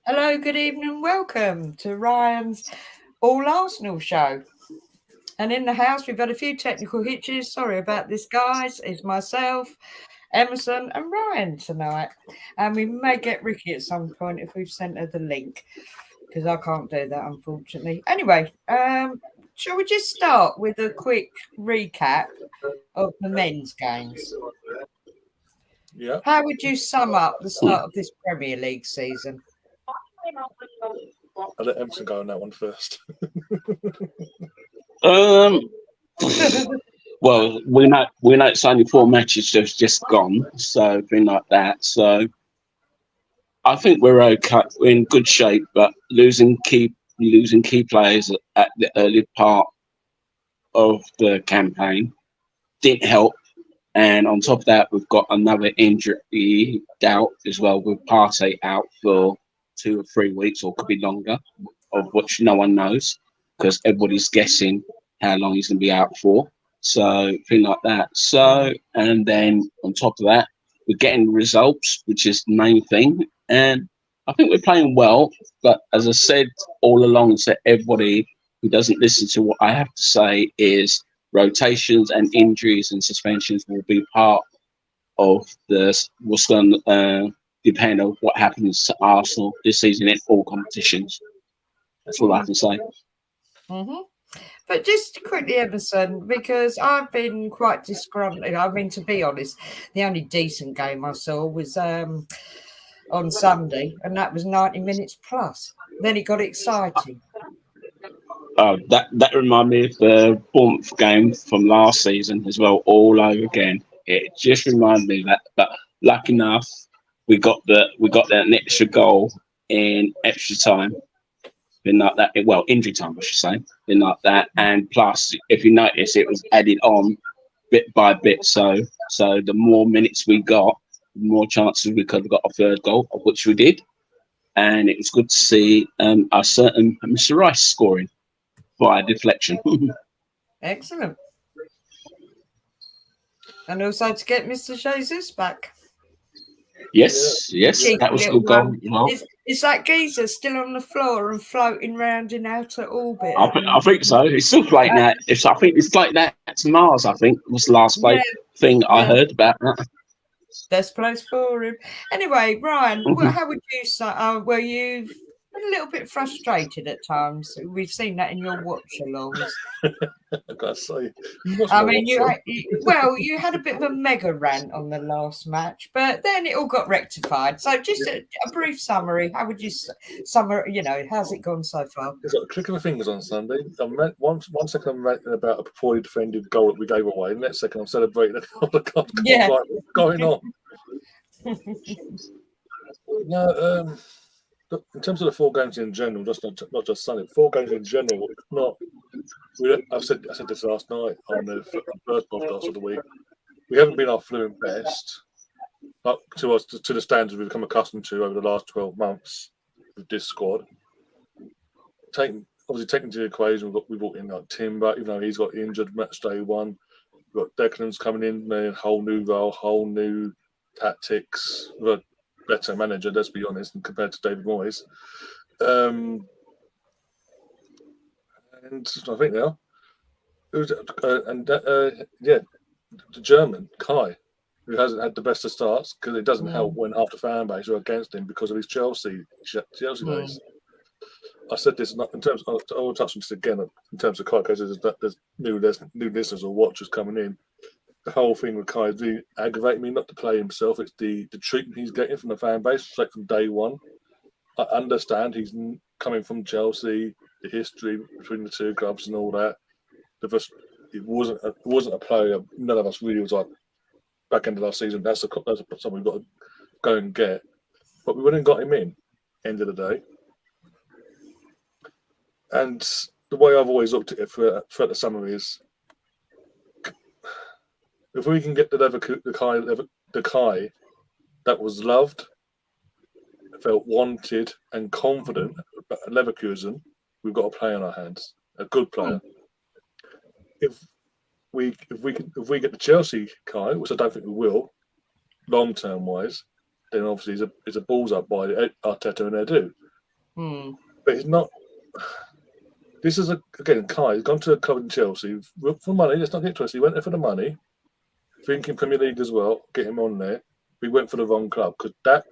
Hello, good evening, welcome to Ryan's All Arsenal show. And in the house, we've had a few technical hitches. Sorry about this, guys. It's myself, Emerson, and Ryan tonight. And we may get Ricky at some point if we've sent her the link, because I can't do that, unfortunately. Anyway, shall we just start with a quick recap of the men's games? Yeah. How would you sum up the start of this Premier League season? I'll let Emerson go on that one first. Well, we know it's only 4 matches just gone, so thing like that. So I think we're okay. We're in good shape, but losing key players at the early part of the campaign didn't help. And on top of that, we've got another injury doubt as well, with Partey out for 2 or 3 weeks, or could be longer, of which no one knows, because everybody's guessing how long he's going to be out for. So, thing like that. So, and then on top of that, we're getting results, which is the main thing. And I think we're playing well. But as I said all along, to everybody who doesn't listen to what I have to say, is rotations and injuries and suspensions will be part of what's going to depend on what happens to Arsenal this season in all competitions. That's all I can say. Mm-hmm. But just quickly, Emerson, because I've been quite disgruntled. I mean, to be honest, the only decent game I saw was on Sunday, and that was 90 minutes plus. Then it got exciting. That reminded me of the Bournemouth game from last season as well, all over again. It just reminded me of that. But lucky enough, we got that extra goal in extra time. Been like that. Well, injury time, I should say. Been like that, and plus, if you notice, it was added on bit by bit. So the more minutes we got, the more chances we could have got a third goal, of which we did. And it was good to see our certain Mr. Rice scoring by deflection. Excellent. And also to get Mr. Jesus back. Yes, that was a good goal. Well, is that geezer still on the floor and floating round in outer orbit? I think so. It's still floating out. I think it's like that to Mars. I think was the last thing I heard about that. Best place for him. Anyway, Ryan, how would you say? Were you a little bit frustrated at times? We've seen that in your watch-alongs. I gotta say, I mean, you had a bit of a mega rant on the last match, but then it all got rectified. So, just a brief summary. How would you summary? How's it gone so far? It's like a click of the fingers on Sunday. One second I'm ranting about a poorly defended goal that we gave away. The next second I'm celebrating the goal. Yeah. Like, what's going on? No, in terms of the 4 games in general, not just Sunday, 4 games in general. It's not. I said this last night on the first podcast of the week. We haven't been our fluent best, up to the standards we've become accustomed to over the last 12 months with this squad. Taking into the equation, we brought in like Timber, even though he's got injured match day 1. We've got Declan's coming in, a whole new role, whole new tactics. We've got a better manager, let's be honest, compared to David Moyes. And I think now, the German Kai, who hasn't had the best of starts, because it doesn't help when half the fan base are against him because of his Chelsea days. I said this in terms. I will touch on this again in terms of Kai, because there's new listeners or watchers coming in. The whole thing with Kai is really aggravating me, not to play himself. It's the treatment he's getting from the fan base straight from day one. I understand he's coming from Chelsea, the history between the two clubs and all that. It wasn't a player none of us really was like back end of last season. That's something we've got to go and get. But we went and got him in, end of the day. And the way I've always looked at it throughout the summer is, if we can get the Kai that was loved, felt wanted and confident at Leverkusen, we've got a player on our hands, a good player. If we get the Chelsea Kai, which I don't think we will, long-term wise, then obviously it's a balls up by Arteta and Edu. But it's not. This is again, Kai has gone to a club in Chelsea for money. Let's not get twisted. He went there for the money, thinking Premier League as well, get him on there. We went for the wrong club because that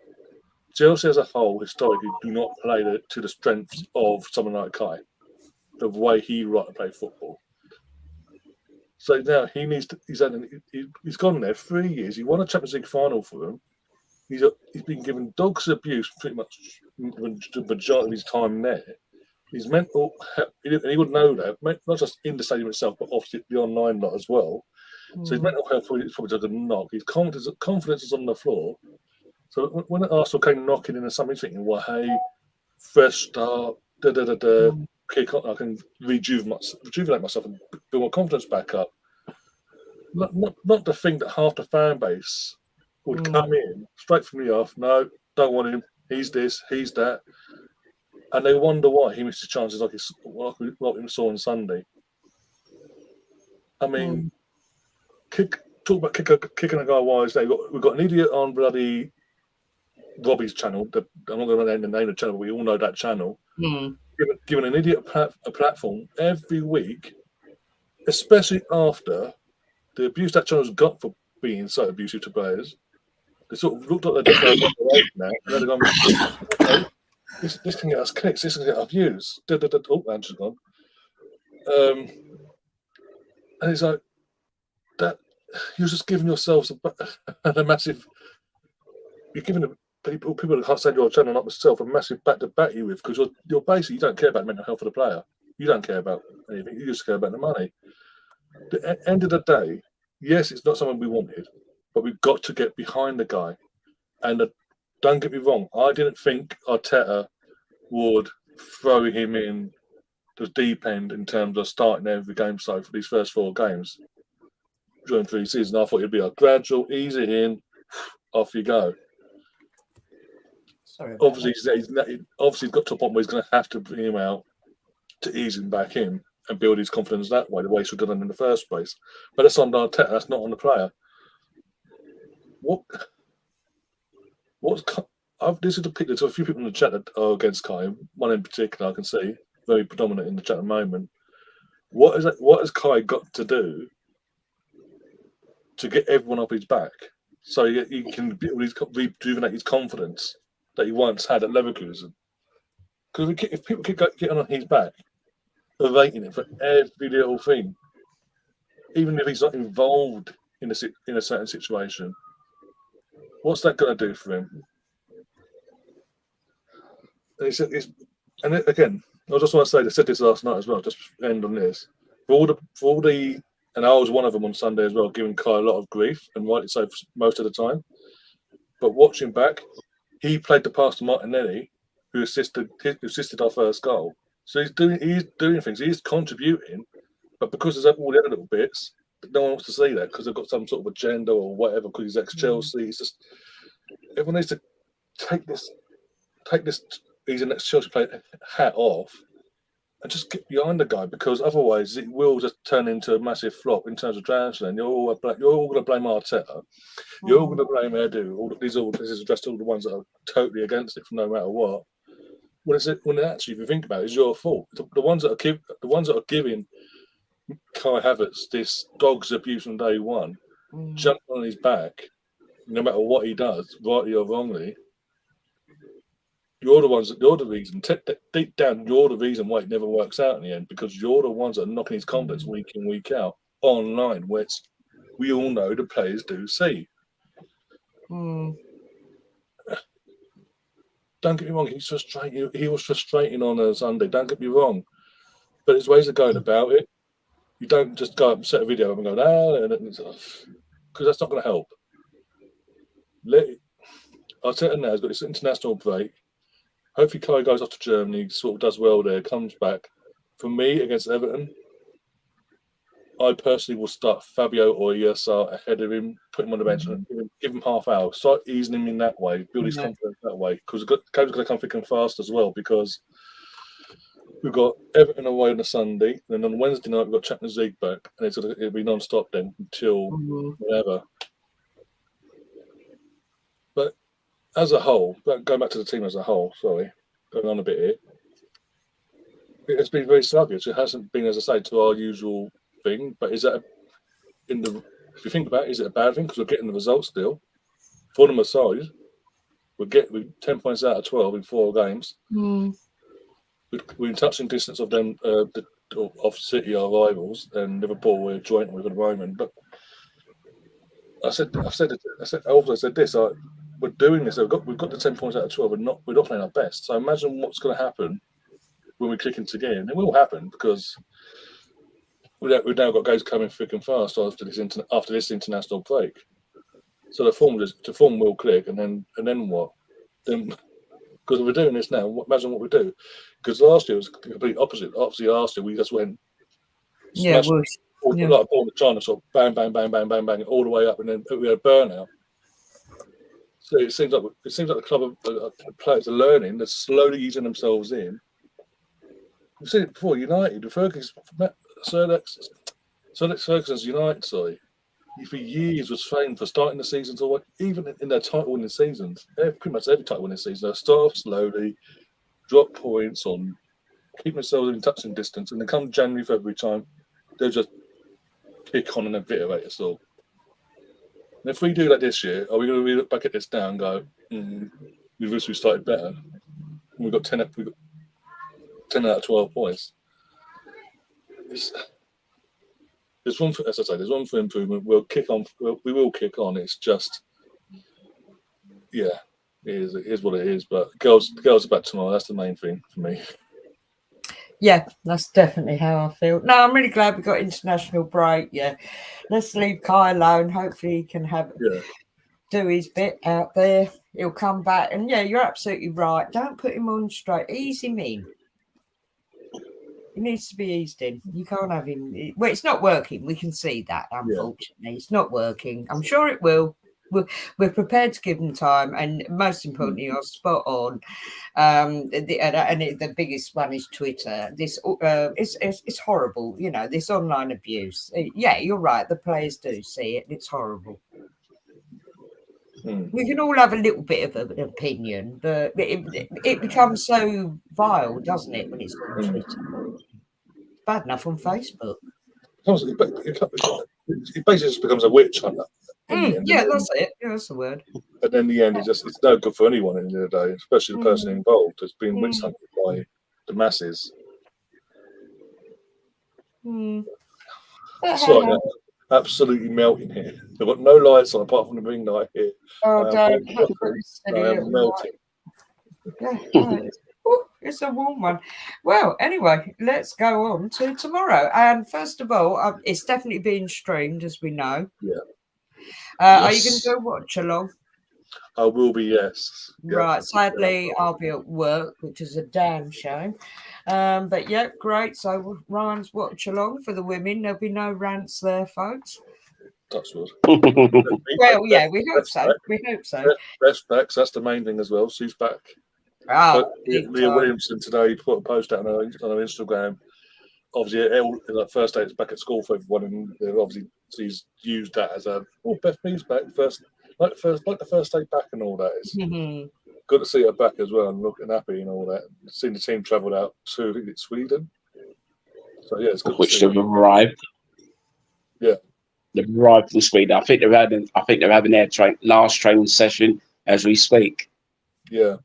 Chelsea as a whole historically do not play to the strengths of someone like Kai, the way he like to play football. So now he needs to. He's gone there 3 years. He won a Champions League final for them. He's been given dog's abuse pretty much the majority of his time there. His mental, and he would know that, not just in the stadium itself, but obviously the online lot as well. So his mental health is probably just a knock. His confidence is on the floor. So when Arsenal came knocking in and somebody's thinking, well, hey, fresh start, kick on, I can rejuvenate myself and build my confidence back up. Not to think that half the fan base would come in straight from the off. No, don't want him. He's this, he's that. And they wonder why he missed his chances like we saw on Sunday. I mean, talk about kicking a guy wise. We've got an idiot on bloody Robbie's channel. I'm not going to name the name of the channel, but we all know that channel. Giving an idiot a platform every week, especially after the abuse that channel's got for being so abusive to players. They sort of looked like they're just now, and then they're going, okay, this can get us clicks, this can get us views. Oh, Andrew's gone. And it's like that. You're just giving yourselves a massive. You're giving people that can't stand your channel, not myself, a massive back to back you with, because you're basically, you don't care about mental health of the player. You don't care about anything. You just care about the money. At the end of the day, yes, it's not someone we wanted, but we've got to get behind the guy. And don't get me wrong, I didn't think Arteta would throw him in the deep end in terms of starting every game so for these first 4 games during 3 seasons. I thought it'd be a gradual, ease it in, off you go. Obviously, he's got to a point where he's going to have to bring him out to ease him back in and build his confidence that way, the way he should have done in the first place. But that's on Arteta, that's not on the player. This is the picture. There's a few people in the chat that are against Kai. One in particular I can see, very predominant in the chat at the moment. What has Kai got to do to get everyone off his back so he can rejuvenate his confidence that he once had at Leverkusen? Because if people keep getting on his back, rating him for every little thing, even if he's not involved in a certain situation, what's that going to do for him? And again, I just want to say, they said this last night as well, just end on this. And I was one of them on Sunday as well, giving Kai a lot of grief, and rightly so most of the time. But watching back, he played the pass to Martinelli, who assisted our first goal. So he's doing things, he's contributing, but because there's all the other little bits, no one wants to see that because they've got some sort of agenda or whatever, because he's ex-Chelsea. It's just, everyone needs to take this he's an ex-Chelsea player hat off and just get behind the guy, because otherwise it will just turn into a massive flop in terms of transfer. And you're all going to blame Arteta. You're all going to blame Edu. This is addressed to all the ones that are totally against it, for no matter what. When actually, if you think about it, it's your fault. The ones that are giving Kai Havertz this dog's abuse from day one, jumping on his back, no matter what he does, rightly or wrongly. You're the reason. Deep down, you're the reason why it never works out in the end, because you're the ones that are knocking his confidence week in, week out online, which we all know the players do see. Don't get me wrong, he's frustrating. He was frustrating on a Sunday. Don't get me wrong, but there's ways of going about it. You don't just go up and set a video up and go, because that's not going to help. Arteta now has got this international break. Hopefully, Kai goes off to Germany, sort of does well there, comes back. For me, against Everton, I personally will start Fabio or ESR ahead of him, put him on the bench, and give him half hour. Start easing him in that way, build his confidence that way. Because the game's going to come thick and fast as well, because we've got Everton away on a Sunday, and then on Wednesday night we've got Champions League back, and it'll be non-stop then until whenever. as a whole, going back to the team as a whole, sorry, going on a bit here, it's been very sluggish. It hasn't been, as I say, to our usual thing. But is that if you think about it, is it a bad thing? Because we're getting the results still. For them aside, we're 10 points out of 12 in 4 games. We're in touching distance of them, of City, our rivals, and Liverpool. We're joint with at the moment. But I also said this. We're doing this. We've got the 10 points out of 12. We're not playing our best. So imagine what's going to happen when we click into again. It will happen because we've now got guys coming thick and fast after this international break. So the form will click, and then what? Then because we're doing this now. Imagine what we do. Because last year was the complete opposite. Obviously, last year we just went like a ball in China, sort of bang, bang, bang, bang, bang, bang, all the way up, and then we had a burnout. So it seems like the club of players are learning. They're slowly easing themselves in. We've seen it before. United, Sir Alex Ferguson's United side, he for years was famed for starting the seasons, or even in their title-winning seasons. Pretty much every title-winning season, they start off slowly, drop points on, keep themselves in touching distance, and then come January, February time, they'll just kick on and obliterate us all. And if we do that this year, are we going to look back at this now and go, we wish we started better? We've got 10 out of 12 points. There's room for, as I say, there's room for improvement. We'll kick on. We will kick on. It's just, yeah, it is what it is. But girls are back tomorrow. That's the main thing for me. Yeah, that's definitely how I feel. No, I'm really glad we got international break. Yeah, let's leave Kai alone. Hopefully, he can do his bit out there. He'll come back, and yeah, you're absolutely right. Don't put him on straight. Ease him in. He needs to be eased in. You can't have him. Well, it's not working. We can see that, unfortunately. It's not working. I'm sure it will. We're prepared to give him time. And most importantly, you're spot on. The biggest one is Twitter. This it's horrible. You know, this online abuse. Yeah, you're right. The players do see it. It's horrible. We can all have a little bit of an opinion, but it becomes so vile, doesn't it, when it's on Twitter? Bad enough on Facebook. It basically just becomes a witch hunt. That's it. Yeah, that's the word. And then in the end, it's no good for anyone in the day, especially the person involved that's been witch hunted by the masses. Sorry, absolutely melting here. I've got no lights on apart from the ring light here. Oh, don't. I am melting. Yeah, it's a warm one. Well, anyway, let's go on to tomorrow. And first of all, it's definitely being streamed, as we know. Yeah. Are you going to go watch along? I will be, yes. Right. Sadly, I'll be at work, which is a damn shame. But yeah, great. So Ryan's watch along for the women. There'll be no rants there, folks. Touch wood. Well, yeah, we hope so. We hope so. Beth's back. So that's the main thing as well. She's back. Leah Williamson today put a post out on her Instagram. Obviously, the first day it's back at school for everyone, and obviously she's used that as Beth Mead's back like the first day back and all that. It's good to see her back as well and looking happy and all that. Seeing the team travelled out to Sweden, so yeah, it's good. Which they've arrived. Yeah, they've arrived in Sweden. I think they're having their last training session as we speak. Yeah.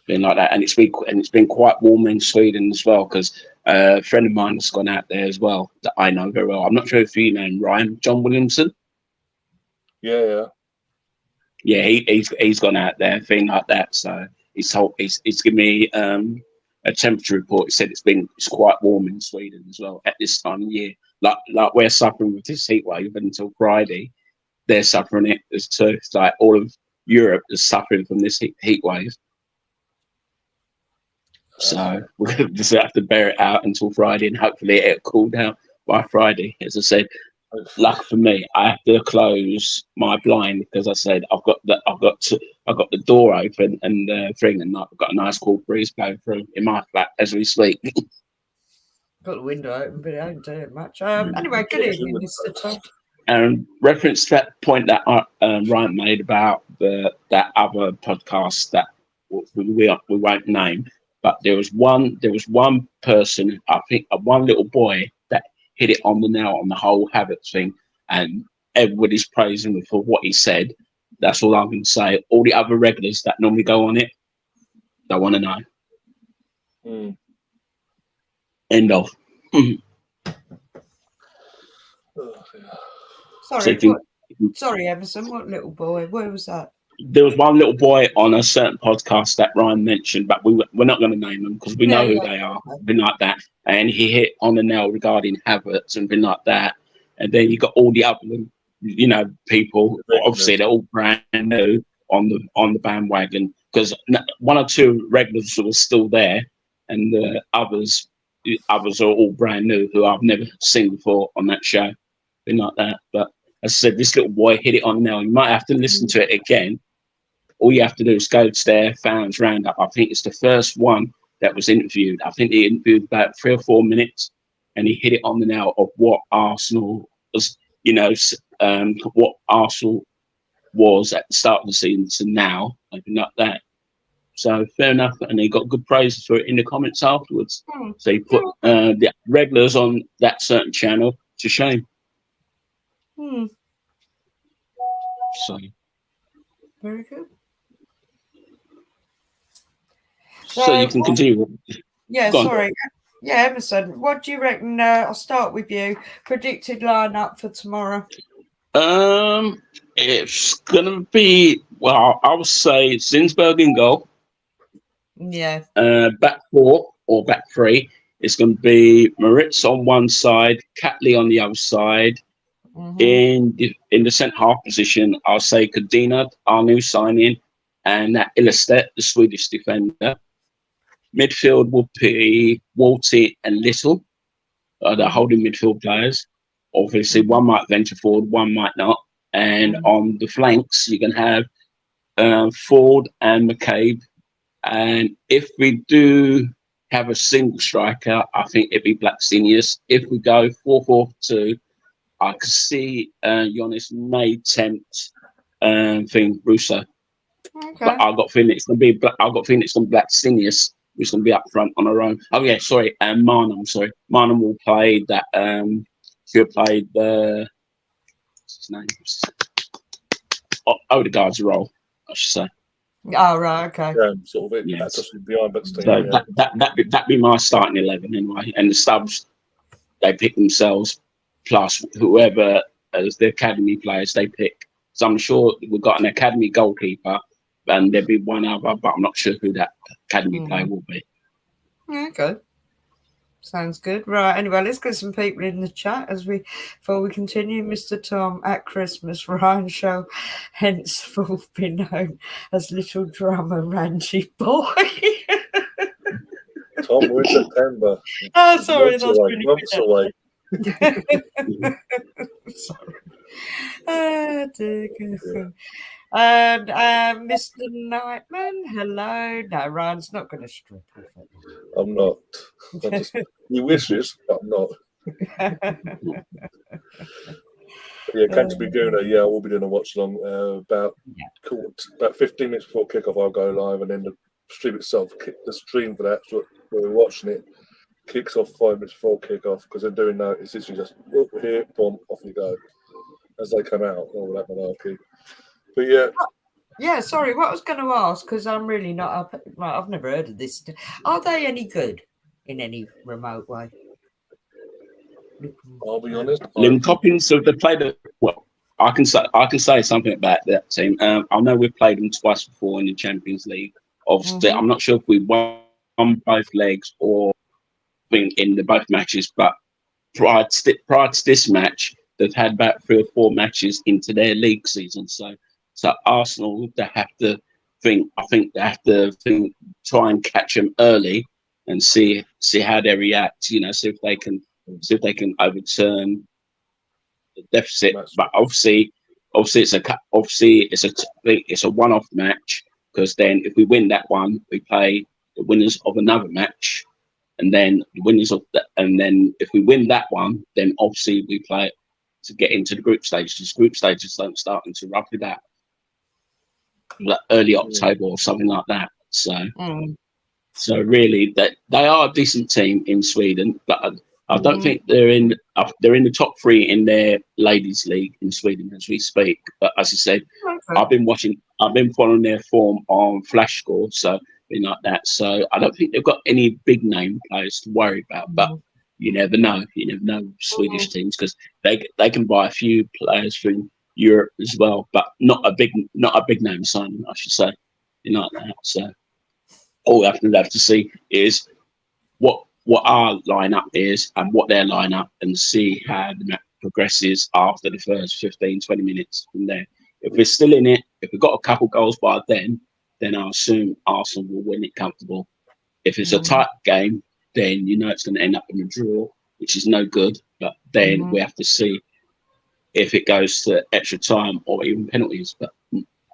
Been like that, and it's been quite warm in Sweden as well, because a friend of mine has gone out there as well that I know very well. I'm not sure if you know him, Ryan John Williamson. Yeah. He's gone out there, thing like that. So he's given me a temperature report. He said it's quite warm in Sweden as well at this time of year. Like we're suffering with this heat wave until Friday, they're suffering it as too. It's like all of Europe is suffering from this heat wave. So we're going to just have to bear it out until Friday, and hopefully it'll cool down by Friday. As I said, luck for me, I have to close my blind because I said I've got the door open and thing, and I've got a nice cool breeze going through in my flat as we speak. Got the window open, but it ain't doing much. Anyway, good evening, Mr. Tom. And reference that point that Ryan made about that other podcast that we won't name, but there was one person, I think, one little boy that hit it on the nail on the whole habit thing, and everybody's praising him for what he said. That's all I'm going to say. All the other regulars that normally go on it, they want to know. End of. Sorry, sorry, Emerson. What little boy? Where was that? There was one little boy on a certain podcast that Ryan mentioned, but we're not going to name them because we know who they are, been like that. And he hit on the nail regarding habits and been like that. And then you got all the other, people. Obviously, they're all brand new on the bandwagon because one or two regulars were still there, and the others are all brand new who I've never seen before on that show. Been like that, but as I said, this little boy hit it on the nail. You might have to listen to it again. All you have to do is go to their fans roundup. I think it's the first one that was interviewed. I think he interviewed about 3 or 4 minutes, and he hit it on the nail of what Arsenal was, what Arsenal was at the start of the season to now, something like that. So fair enough, and he got good praise for it in the comments afterwards. So he put the regulars on that certain channel to shame. So very good. So you can continue. Yeah, sorry. Yeah, Emerson, what do you reckon? I'll start with you. Predicted lineup for tomorrow. It's gonna be, well, I would say Zinsberg in goal. Yeah. Back 4 or back 3. It's going to be Moritz on one side, Catley on the other side. In the centre half position, I'll say Kadina, our new signing, and that Ilestedt, the Swedish defender. Midfield will be Walty and Little, the holding midfield players. Obviously, one might venture forward, one might not. And on the flanks, you can have Ford and McCabe. And if we do have a single striker, I think it'd be Blackstenius. If we go 4-4-2, I could see Jonas may tempt Russo. Okay. But I've got feeling it's going to be Blackstenius, who's going to be up front on her own. Oh yeah, sorry, and Marnham. Sorry, Marnham will play that. He'll play the what's his name? Odegaard's role, I should say. Oh right, okay. Yeah, sort of it. Yes. That's just behind Blackstenius. So that'd be my starting 11 anyway. And the subs, they pick themselves, plus whoever as the academy players they pick. So I'm sure we've got an academy goalkeeper, and there'll be one other, but I'm not sure who that academy player will be. Okay. Sounds good. Right. Anyway, let's get some people in the chat before we continue. Mr. Tom, at Christmas, Ryan shall henceforth be known as Little Drummer Randy Boy. Tom, we're in September. Oh, sorry. Months away. Sorry. Oh, dear God. And Mr. Nightman, hello. No, Ryan's not going to strip off it. I'm not. He wishes, but I'm not. Yeah, Canterbury Gooner. Yeah, I will be doing a watch along about 15 minutes before kickoff. I'll go live, and then the stream itself, the stream for that, so we're watching it, kicks off 5 minutes before kickoff because they're doing that. It's literally just here, boom, off you go as they come out. All that malarkey. But yeah. Yeah, sorry, what I was going to ask, because I'm really not up. Right, I've never heard of this. Are they any good in any remote way? I'll be honest. Lim Toppings, so they played well. I can say something about that team. I know we've played them twice before in the Champions League. Obviously, I'm not sure if we won both legs or in the both matches, but prior to this match, they've had about 3 or 4 matches into their league season. So Arsenal, they have to think. I think they have to try and catch them early and see how they react. See if they can overturn the deficit. But obviously it's a one-off match, because then if we win that one, we play the winners of another match, and then the winners of that, and then if we win that one, then obviously we play to get into the group stages. Group stages don't start until roughly that like early October or something like that. So really, that they are a decent team in Sweden, but I don't think they're in the top 3 in their ladies' league in Sweden as we speak. But as I said, I've been following their form on Flash Score, so like that. So I don't think they've got any big name players to worry about. But you never know. You never know Swedish teams, because they can buy a few players from Europe as well, but not a big name signing, I should say. Like that. So all we have to see is what our lineup is and what their lineup, and see how the match progresses after the first 15-20 minutes from there. If we're still in it, if we've got a couple goals by then I assume Arsenal will win it comfortable. If it's a tight game, then it's going to end up in a draw, which is no good. But then we have to see if it goes to extra time or even penalties. But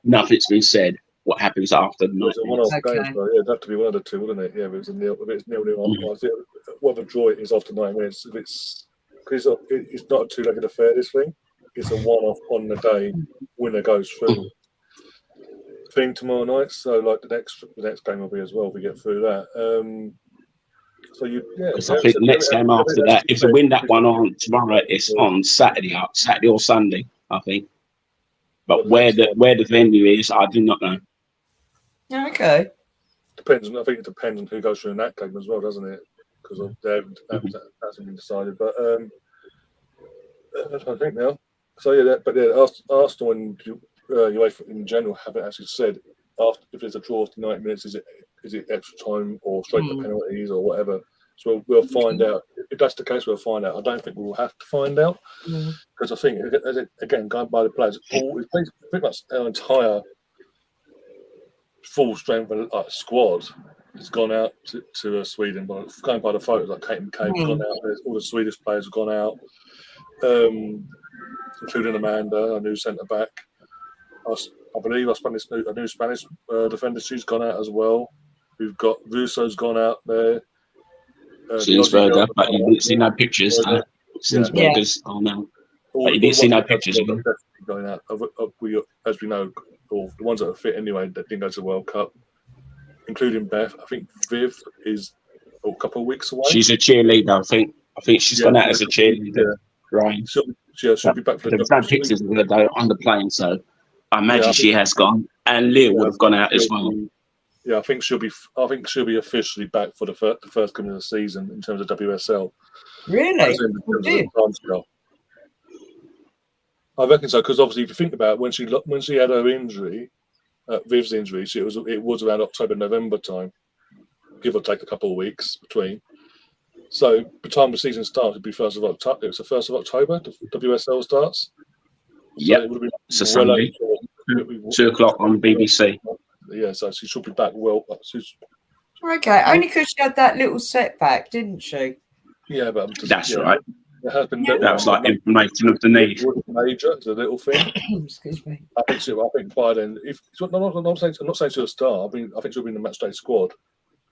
nothing's been said. What happens after the 90 minutes? Game, so it'd have to be one of the two, wouldn't it? Yeah, if it's nil-nil, whether draw it is after 9 minutes. If it's not a two-legged affair. This thing, it's a one-off on the day. Winner goes through. Thing tomorrow night. So like the next game will be as well. If we get through that. So I think the next game after that, if we win that one on tomorrow, it's on Saturday or Sunday, I think. But where the venue is, I do not know. Okay. Depends. I think it depends on who goes through in that game as well, doesn't it? Because that hasn't been decided. But I think now. So Arsenal and UEFA in general haven't actually said if there's a draw after 90 minutes, is it extra time or straight to penalties or whatever. So we'll find out. If that's the case, we'll find out. I don't think we'll have to find out because I think again, going by the players, it's pretty much our entire full strength squad has gone out to Sweden. But going by the photos, like Kate and Kate's gone out. All the Swedish players have gone out, including Amanda, our new centre back. I believe a new Spanish defender. She's gone out as well. We've got Russo's gone out there. Sinsberger, but you didn't see no pictures. Sinsberger's gone out. But you didn't see no pictures of them. Going out. As we know, or the ones that are fit anyway, that didn't go to the World Cup, including Beth. I think Viv is a couple of weeks away. She's a cheerleader, I think. I think she's gone out as a cheerleader. Right. She'll be back for the There's no pictures of her though on the plane, so I imagine she has gone. And Leah would have gone out as well. Yeah, I think she'll be officially back for the first game of the season in terms of WSL. Really? I reckon so, because obviously, if you think about it, when she had her injury, Viv's injury, it was around October, November time, give or take a couple of weeks between. So by the time the season starts, it'd be 1st of October. It's the 1st of October. The WSL starts. Yeah, so it's a Sunday. 2 o'clock on BBC. Yeah, so she should be back well. Okay, only because she had that little setback, didn't she? Yeah, but that's right. It has been. That was like inflammation of the knee. Major, it's a little thing. Excuse me. I think by then, I'm not saying she'll start. I think she'll be in the match day squad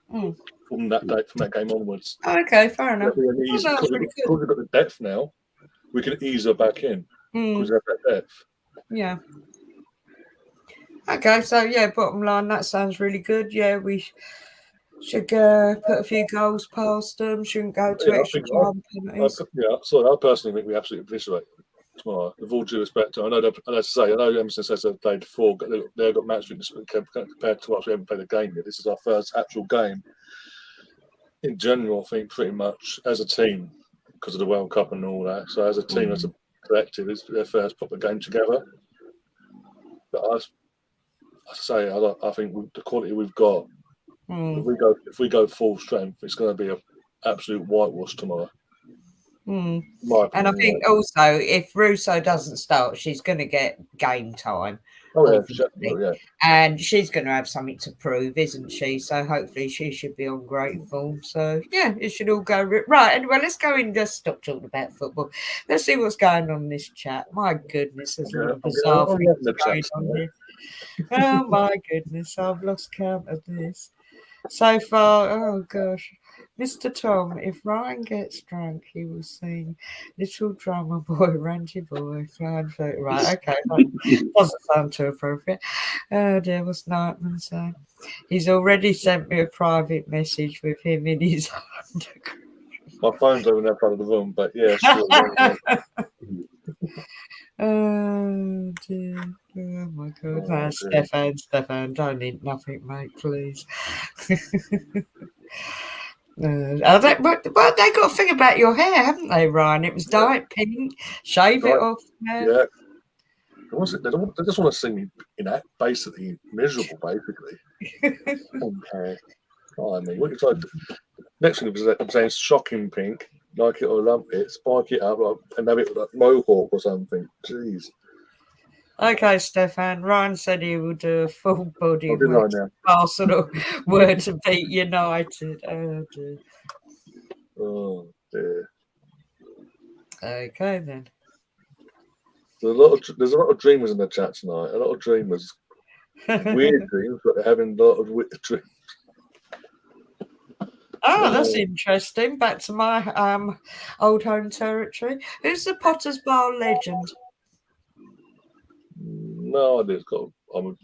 from that game onwards. Okay, fair enough. Because we've got the depth now, we can ease her back in because we have that depth. Yeah. Okay, so bottom line, that sounds really good. Yeah, we should put a few goals past them. Shouldn't go to extra time penalties. I personally think we absolutely obliterate tomorrow. With all due respect, I know Emerson says that they before they've got match fitness compared to us. We haven't played a game yet. This is our first actual game. In general, I think pretty much as a team, because of the World Cup and all that. So as a team, as a collective, it's their first proper game together. But I think with the quality we've got, if we go full strength, it's going to be an absolute whitewash tomorrow. And I think also if Russo doesn't start, she's going to get game time. Yeah. And she's going to have something to prove, isn't she? So hopefully she should be on great form. So it should all go right. Anyway, let's go and just stop talking about football. Let's see what's going on in this chat. My goodness, there's a lot of bizarre things going on here. Oh my goodness, I've lost count of this. So far, oh gosh. Mr. Tom, if Ryan gets drunk, he will sing Little Drummer Boy, Ranty Boy, Flying Foot. Right, okay. That doesn't sound too appropriate. Oh dear, what's Nightman saying? He's already sent me a private message with him in his underground. My phone's over in that part of the room, but yeah, sure. Oh dear. Oh my god. Oh, dear. Stefan, don't eat nothing, mate, please. Well, they got a thing about your hair, haven't they, Ryan? It was dyed pink. Shave it off. Yeah. They just want to see me, basically miserable, basically. Okay. Oh, I mean, what you tried to, next thing was saying shocking pink, like it or lump it, spike it up, and have it like mohawk or something. Jeez. Okay, Stefan. Ryan said he would do a full body I'll do work. that Arsenal were to beat United. Oh dear. Oh dear. Okay then. There's a lot of dreamers in the chat tonight. A lot of dreamers. Weird dreams, but they're having a lot of weird dreams. Oh, that's interesting. Back to my old home territory. Who's the Potter's Bar legend? No idea. Well,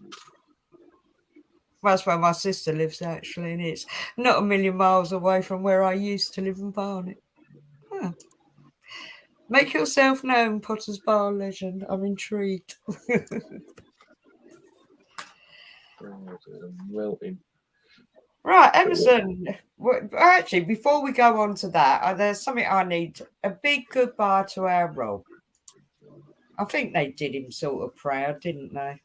that's where my sister lives, actually, and it's not a million miles away from where I used to live in Barnet. Huh. Make yourself known, Potter's Bar legend. I'm intrigued. Melting. Right, Emerson. Actually, before we go on to that, there's something I need. A big goodbye to our Rob. I think they did him sort of proud, didn't they?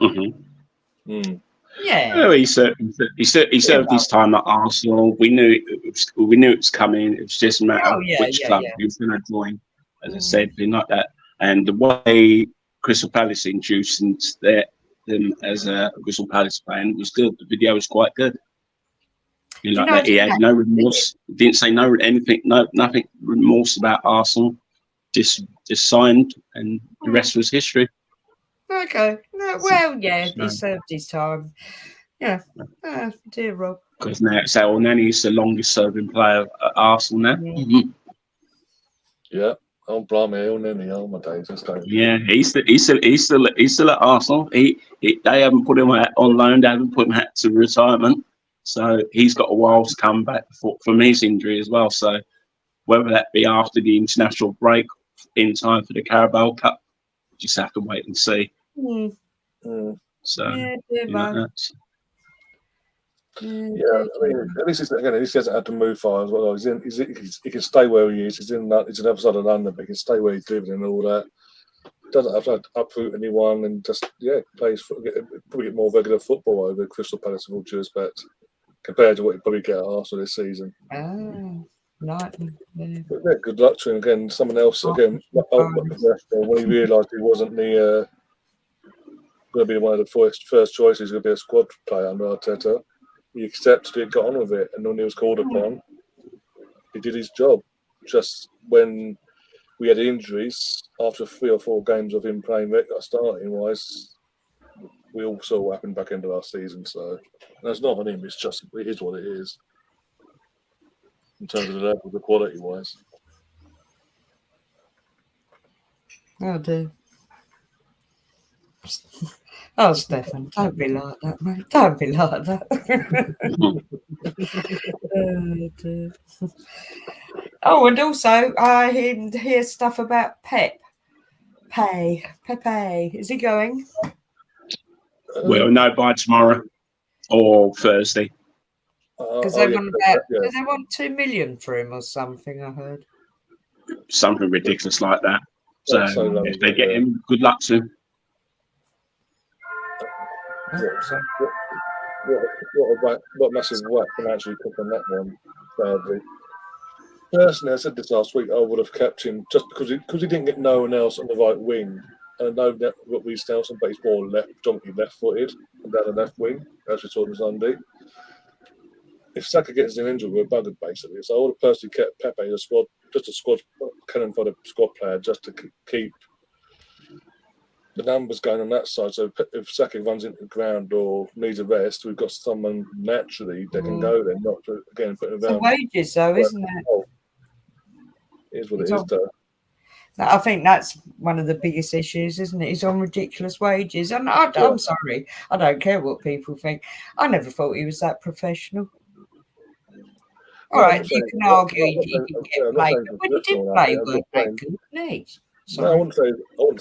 Mm-hmm. Mm. Yeah. Oh, he served his time at Arsenal. We knew it was coming. It was just a matter of which club he was going to join. As I said, thing like that. And the way Crystal Palace introduced them as a Crystal Palace fan was good. The video was quite good. He had no remorse. Didn't say nothing remorse about Arsenal. Just signed, and the rest was history. Okay. No, well, yeah, he served his time. Yeah. Oh, dear Rob. Because now Nani's the longest serving player at Arsenal now. Yeah. Mm-hmm. Yeah. Oh, blimey, Nani, oh my days, that's going. Yeah, he's still at Arsenal. They haven't put him on loan. They haven't put him out to retirement. So he's got a while to come back from his injury as well. So whether that be after the international break in time for the Carabao Cup, just have to wait and see. Mm. So yeah, I mean, at least he hasn't had to move far as well. He can stay where he is. He's in the other side of London, but he can stay where he's living and all that. Doesn't have to uproot anyone and just plays probably get more regular football over Crystal Palace with all due respect compared to what he probably get at Arsenal this season. Right. Yeah. But good luck to him again. Someone else again. When he realised he wasn't going to be one of the first choices, he's going to be a squad player under Arteta. He accepted it, got on with it, and when he was called upon, he did his job. Just when we had injuries, after 3 or 4 games of him playing starting wise, we all saw what happened back into last season. So that's not on him. It is what it is in terms of the level, the quality wise. Oh dear. Oh, Stefan, don't be like that, mate. Don't be like that. Oh, and also I hear stuff about Pepe. Is he going? We'll know by tomorrow or Thursday. Because they want 2 million for him or something, I heard. Something ridiculous like that. So if they get him, good luck to him. What massive whack can actually cook on that one, sadly. Personally, I said this last week, I would have kept him just because he didn't get no one else on the right wing. And I know that what we Nelson, but he's more dominantly left-footed and down the left wing, as we saw on Sunday. If Saka gets an injury, we're buggered basically. So I would have personally kept Pepe as a squad cannon for the squad player, just to keep the numbers going on that side. So if Saka runs into the ground or needs a rest, we've got someone naturally that can go there, not to, again putting It's around. the wages, though, isn't it? It is what it is, though. I think that's one of the biggest issues, isn't it? He's on ridiculous wages. And I'm sorry, I don't care what people think. I never thought he was that professional. All right, you can argue he didn't get played, but he did play well, didn't he? No, I wouldn't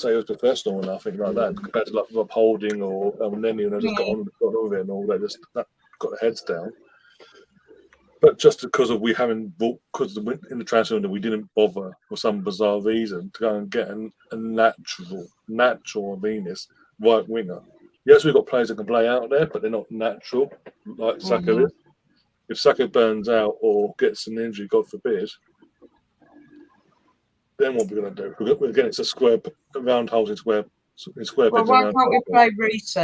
say he was professional or nothing like that compared to like Rob Holding or Nenny, and I just got on with it and all that. Just got their heads down. But just because of in the transfer window we didn't bother for some bizarre reason to go and get a natural Venus right winger. Yes, we've got players that can play out there, but they're not natural like Saka is. If Saka burns out or gets an injury, God forbid, then what we're going to do? We're getting it's a round holes in square pegs. Well, why can't we play Reece?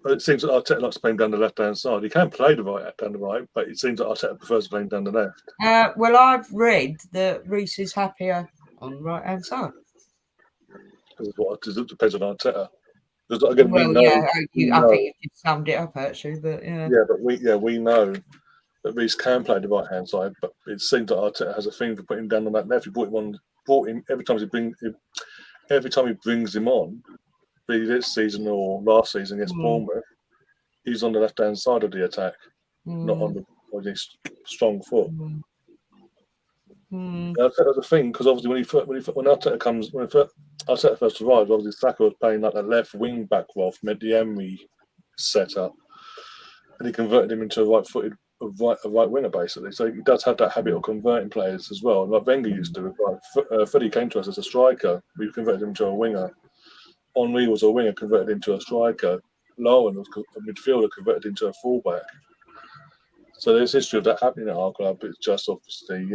It seems that Arteta likes playing down the left-hand side. He can play down the right, but it seems that Arteta prefers playing down the left. Well, I've read that Reece is happier on the right-hand side. It depends on Arteta. Because again, well, I think you just summed it up actually, but yeah. Yeah, but we know that Reece can play the right-hand side, but it seems that Arteta has a thing for putting him down on that left. He brought him every time he brings him on. Be this season or last season against Bournemouth, he's on the left-hand side of the attack, not on the strong foot. That's a thing because obviously when Arteta first arrived, obviously Saka was playing like a left wing back role from the Emery setup, and he converted him into a right winger basically. So he does have that habit of converting players as well, like Wenger used to. Freddie came to us as a striker, we converted him to a winger. Henry was a winger, converted into a striker. Lowen was a midfielder, converted into a fullback. So there's history of that happening at our club. It's just obviously,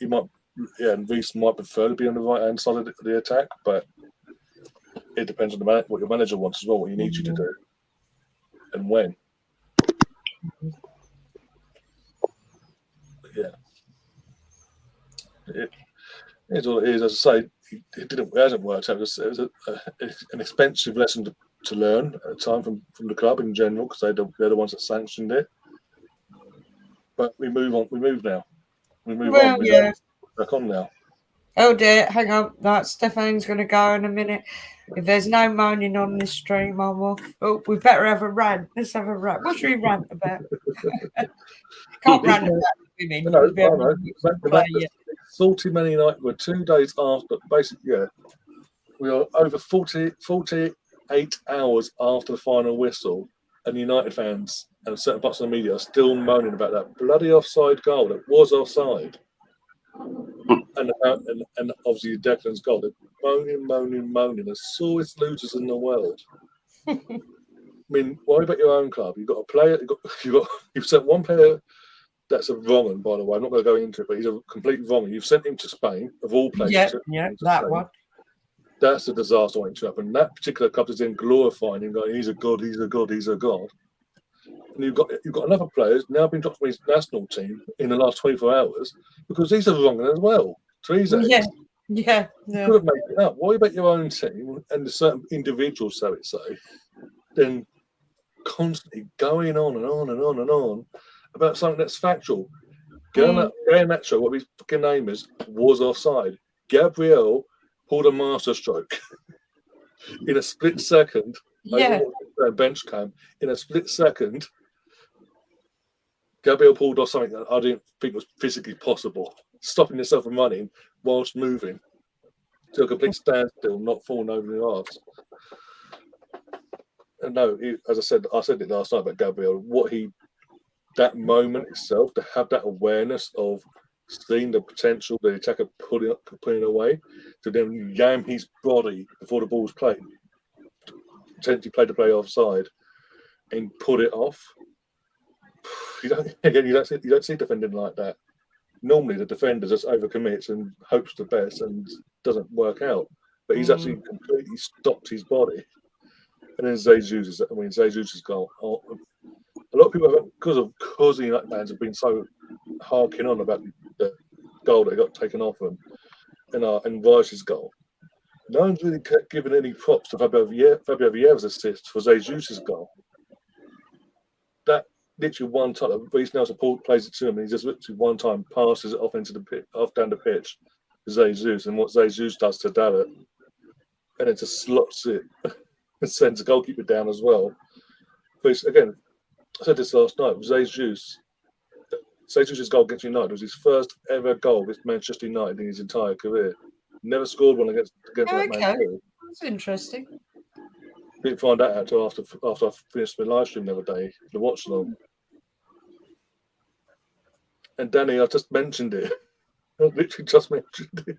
and Reece might prefer to be on the right-hand side of the attack, but it depends on what your manager wants as well, what he needs you to do, and when. It is what it is. As I say, it hasn't worked out. It was an expensive lesson to learn at the time from the club in general, because they're the ones that sanctioned it. But we move on. We move now. We move on. We're back on now. Oh dear, hang on. That Stefan's going to go in a minute. If there's no moaning on this stream, I'm off. Oh, we better have a rant. Let's have a rant. What should we rant about? Can't rant about women. No. Salty Man United were 2 days after, basically, we are over 48 hours after the final whistle, and United fans and certain parts of the media are still moaning about that bloody offside goal that was offside. And obviously Declan's goal. They're moaning. The sorest losers in the world. I mean, worry about your own club. You've got a player. You've sent one player. That's a wrong one, by the way. I'm not going to go into it, but he's a complete wrong one. You've sent him to Spain, of all places. Yeah, that one. That's a disaster waiting to happen. That particular club is then glorifying him, going, he's a god. And you've got another player who's now been dropped from his national team in the last 24 hours because he's a wrong one as well. Teresa. Yeah. You couldn't make it up. Why about your own team and the certain individuals, so it say, then constantly going on and on and on and on about something that's factual. Garnacho, what his fucking name is, was offside. Gabriel pulled a masterstroke in a split second. Bench cam in a split second. Gabriel pulled off something that I didn't think was physically possible, stopping yourself from running whilst moving to a complete standstill, not falling over your arse. And no, as I said it last night about Gabriel. That moment itself, to have that awareness of seeing the potential, the attacker putting away, to then yam his body before the ball's played, potentially play the play offside, and put it off. You don't see defending like that. Normally, the defender just overcommits and hopes the best and doesn't work out. But he's actually completely stopped his body. And then Jesus' goal. A lot of people, because the United fans have been so harking on about the goal that got taken off them, and Rice's goal. no one's really given any props to Fabio Vieira's assist for Jesus' goal. That literally one time, Reece Nelson plays it to him, and he just literally one time passes it off into the pit, off down the pitch to Jesus, and what Jesus does to Dalot, and then just slots it and sends the goalkeeper down as well. But again, I said this last night. Jesus' goal against United was his first ever goal against Manchester United in his entire career. Never scored one against that Man City. That's interesting. Didn't find that out until after I finished my live stream the other day, the watch along. And Danny, I just mentioned it. I literally just mentioned it.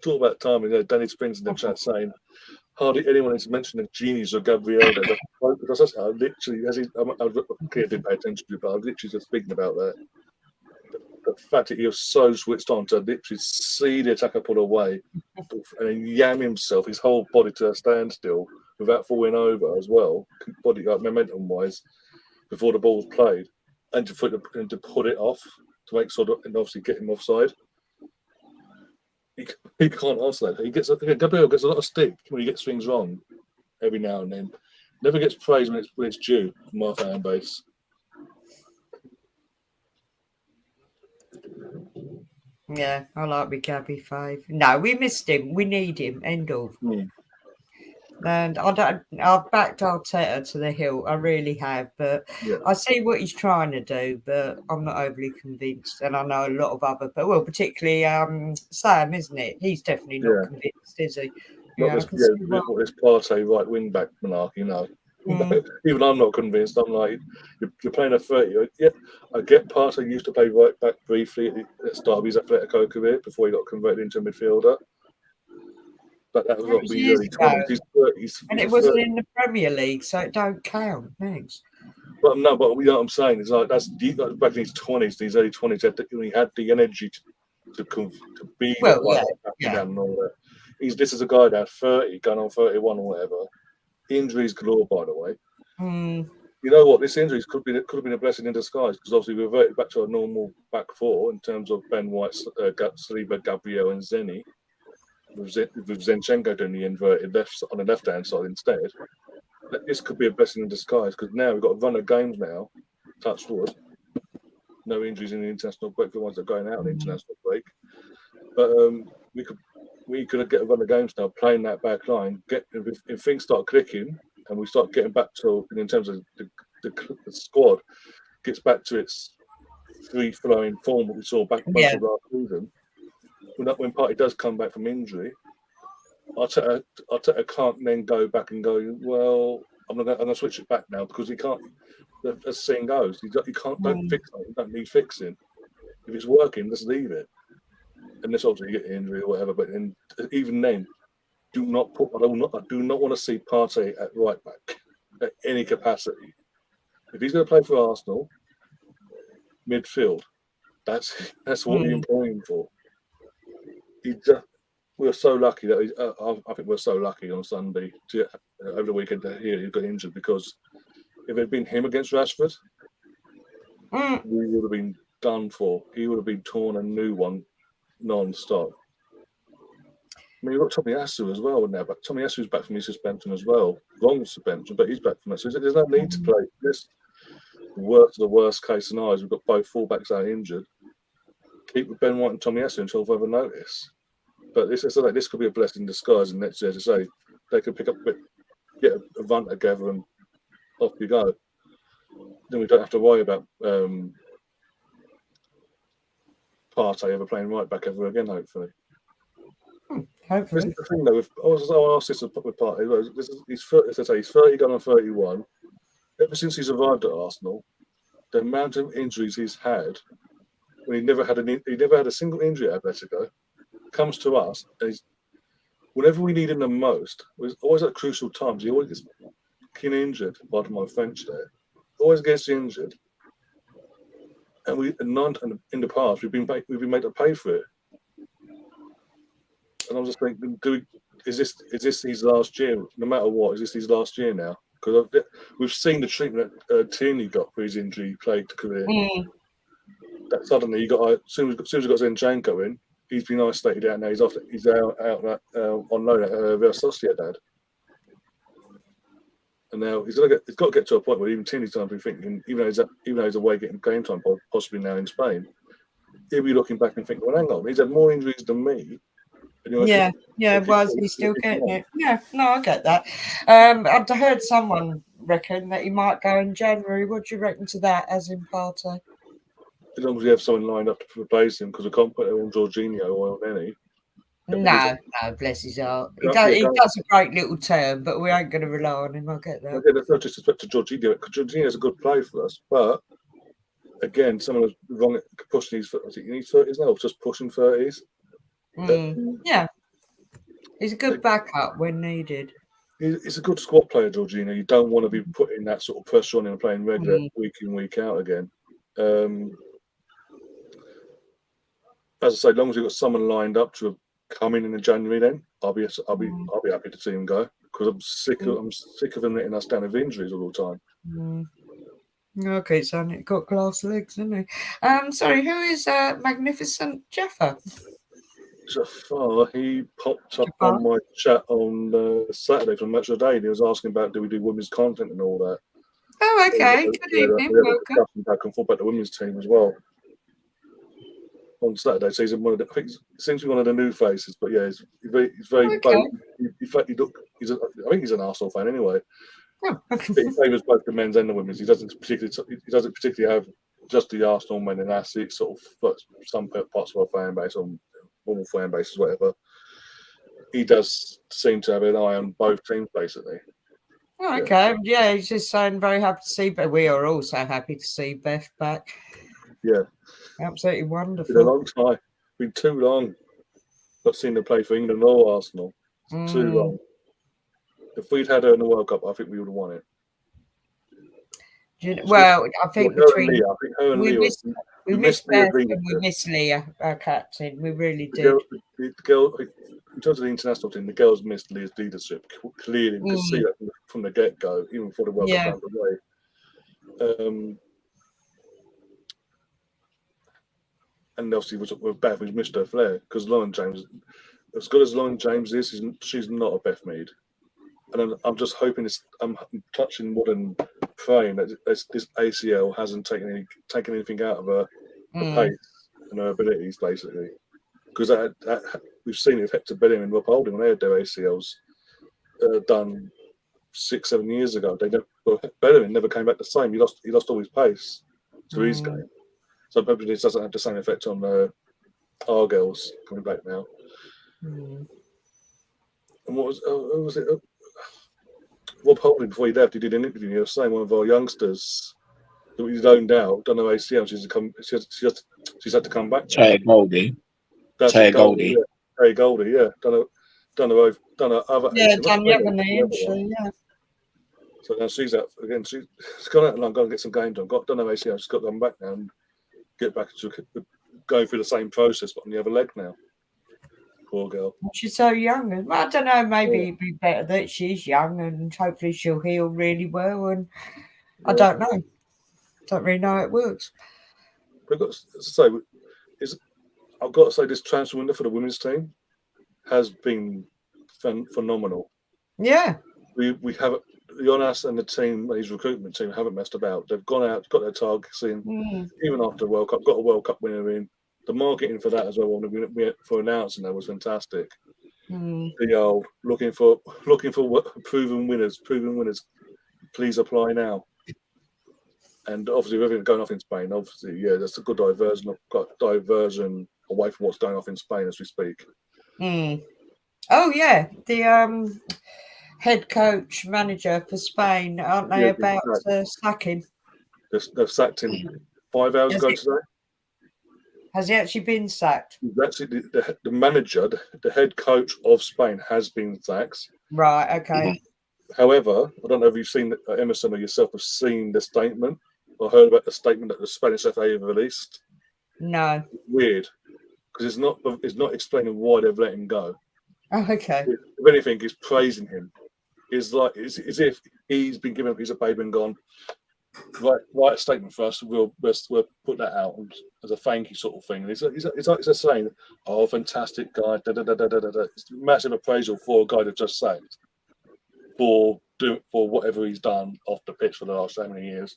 Talk about timing. Danny Springs in the chat saying hardly anyone is mentioning the genius of Gabriel. Because I literally, I didn't pay attention to it, but I was literally just speaking about that. The fact that he was so switched on to literally see the attacker pull away and then yam himself, his whole body to a standstill without falling over as well, body momentum wise, before the ball was played, and to put it off to make sure that, and obviously get him offside. He can't answer that. Gabriel gets a lot of stick when he gets things wrong every now and then. Never gets praise when it's due from our fan base. Yeah, I like my Gabby Five. No, we missed him. We need him. End of. And I've backed Arteta to the hilt. I really have, but I see what he's trying to do, but I'm not overly convinced. And I know a lot of other, but well, particularly Sam, isn't it? He's definitely not convinced, is he? This Partey right wing back monarch, you know. Even I'm not convinced. I'm like, you're playing a 30. Yeah, I get Partey used to play right back briefly at the start of his Atletico career before he got converted into a midfielder. But that was not the early 20s. He's 30s. And it wasn't in the Premier League, so it don't count. Thanks. But no, but you know what I'm saying? It's like back in his 20s, these early 20s, when he had the energy to be and all that. This is a guy now 30, going on 31 or whatever. Injuries galore, by the way. You know what? This injury could have been a blessing in disguise because obviously we reverted back to a normal back four in terms of Ben White, Saliba, Gabriel, and Zenny. With Zinchenko doing the inverted on the left-hand side instead. This could be a blessing in disguise because now we've got a run of games now, touch wood. No injuries in the international break for the ones that are going out on the international break. But we could get a run of games now playing that back line. If things start clicking and we start getting back to, in terms of the squad, gets back to its free-flowing form that we saw back most of last season. When Partey does come back from injury, Arteta can't then go back and go, well, I'm gonna switch it back now because he can't. As the saying goes, don't fix it. You don't need fixing. If it's working, just leave it. Unless obviously you get an injury or whatever. But even then, I do not want to see Partey at right back at any capacity. If he's going to play for Arsenal, midfield, that's what we employ him for. We're so lucky that I think we're so lucky on Sunday over the weekend to hear he got injured because if it had been him against Rashford, we would have been done for. He would have been torn a new one non-stop. I mean, you've got Tomiyasu as well now, but Tomiyasu's back from his suspension as well. Wrong suspension, but he's back from it. So there's no need to play this. The worst case scenarios, we've got both fullbacks out injured. Keep with Ben White and Tomiyasu until further notice. But this could be a blessing in disguise, and as I say, they could pick up get a run together, and off you go. Then we don't have to worry about Partey ever playing right back ever again. Hopefully. Hopefully. This is the thing, though. I asked this with Partey. He's 30 gone on 31. Ever since he's arrived at Arsenal, the amount of injuries he's had, when he never had a single injury at Atletico, comes to us, and whenever we need him the most, it's always at crucial times. He always gets injured. Pardon my French there. Always gets injured, and in the past we've been made to pay for it. And I'm just thinking, is this his last year? No matter what, is this his last year now? Because we've seen the treatment that Tierney got for his injury-plagued career. That suddenly as soon as we got Zinchenko in, He's been isolated out now. He's off. He's out on loan at Real Sociedad. And now he's got to get to a point where even Tierney's going to be thinking, even though he's away getting game time, possibly now in Spain, he'll be looking back and thinking, well, hang on, he's had more injuries than me. Yeah, why is he still getting it? Yeah, no, I get that. I've heard someone reckon that he might go in January. What do you reckon to that, as in Partey? As long as we have someone lined up to replace him, because we can't put it on Jorginho or on any. No, bless his heart. He does a great little turn, but we ain't going to rely on him. I get that. Okay, that's not just respect to Jorginho, because Jorginho's a good play for us, but again, someone was wrong at pushing his 30s. He needs 30s now, just pushing 30s. Yeah, he's a good backup when needed. He's a good squad player, Jorginho. You don't want to be putting that sort of pressure on him playing regular week in, week out again. As I say, as long as we've got someone lined up to come in January, then I'll be happy to see him go, because I'm sick of him letting us down with injuries all the time. Okay, so he's got glass legs, isn't he? Sorry, who is Magnificent Jeffer? Jafar, he popped up on my chat on Saturday from Match of the Day, and he was asking about do we do women's content and all that. Oh, okay. Good evening. Welcome. Back and forth about the women's team as well. On Saturday, so he's I think he seems to be one of the new faces, but yeah, he's very Okay. I think he's an Arsenal fan anyway. He favours both the men's and the women's. He doesn't particularly have just the Arsenal men, and that's it. Sort of like some parts of our fan base, or normal fan bases, whatever. He does seem to have an eye on both teams, basically. Oh, okay. Yeah, he's just saying very happy to see Beth. We are also happy to see Beth back. Yeah. Absolutely wonderful. It's been a long time. It's been too long. I've seen her play for England or Arsenal. It's too long. If we'd had her in the World Cup, I think we would have won it. Well, I think between Leah, I think her and Leah, we missed Beth and we missed Leah, our captain. We really did. The girl, in terms of the international team, the girls missed Leah's leadership. Clearly, you could see that from the get-go, even before the World Cup underway. And obviously, with Beth, we've missed her flair, because Lauren James, as good as Lauren James is, she's not a Beth Mead. And I'm just hoping I'm touching wood and praying that this ACL hasn't taken anything out of her pace and her abilities, basically. Because we've seen the effect of Bellingham and Rob Holding when they had their ACLs done 6-7 years ago. Bellingham never came back the same. He lost all his pace to his game. So probably this doesn't have the same effect on our girls coming back now. And what was it? Rob Holding, before he left, he did an interview. He was saying one of our youngsters that we loaned out, done her ACL. She's had to come back. Taya Goldie. Taya Goldie, yeah. Done her other. Yeah, done the other knee, yeah. So now she's out again. She's gone out and I'm going to get some games done. Done her ACL. She's got to come back now and get back to going through the same process, but on the other leg now. Poor girl. She's so young. I don't know, maybe it'd be better that she's young and hopefully she'll heal really well. And I don't know. Don't really know how it works. But I've got to say, this transfer window for the women's team has been phenomenal. Yeah. We have Jonas and the team, his recruitment team, haven't messed about. They've gone out, got their targets in, even after the World Cup, got a World Cup winner in. The marketing for that as well, for announcing that, was fantastic. The old looking for proven winners. Please apply now. And obviously, with everything going off in Spain, that's a good diversion away from what's going off in Spain as we speak. Oh yeah, the head coach manager for Spain, aren't they about to sack him? They've sacked him 5 hours ago today. Has he actually been sacked? Actually, the manager, the head coach of Spain, has been sacked. Right. Okay. However, I don't know if you've seen Emerson or yourself have seen the statement or heard about the statement that the Spanish FA have released. No. Weird, because it's not explaining why they've let him go. Oh, okay. If anything, it's praising him. It's as if he's been given a piece of paper and gone, write a statement for us. We'll put that out as a thank you sort of thing. And it's like just saying, "Oh, fantastic guy!" Da, da, da, da, da, da. It's a massive appraisal for a guy that just sacked for whatever he's done off the pitch for the last so many years.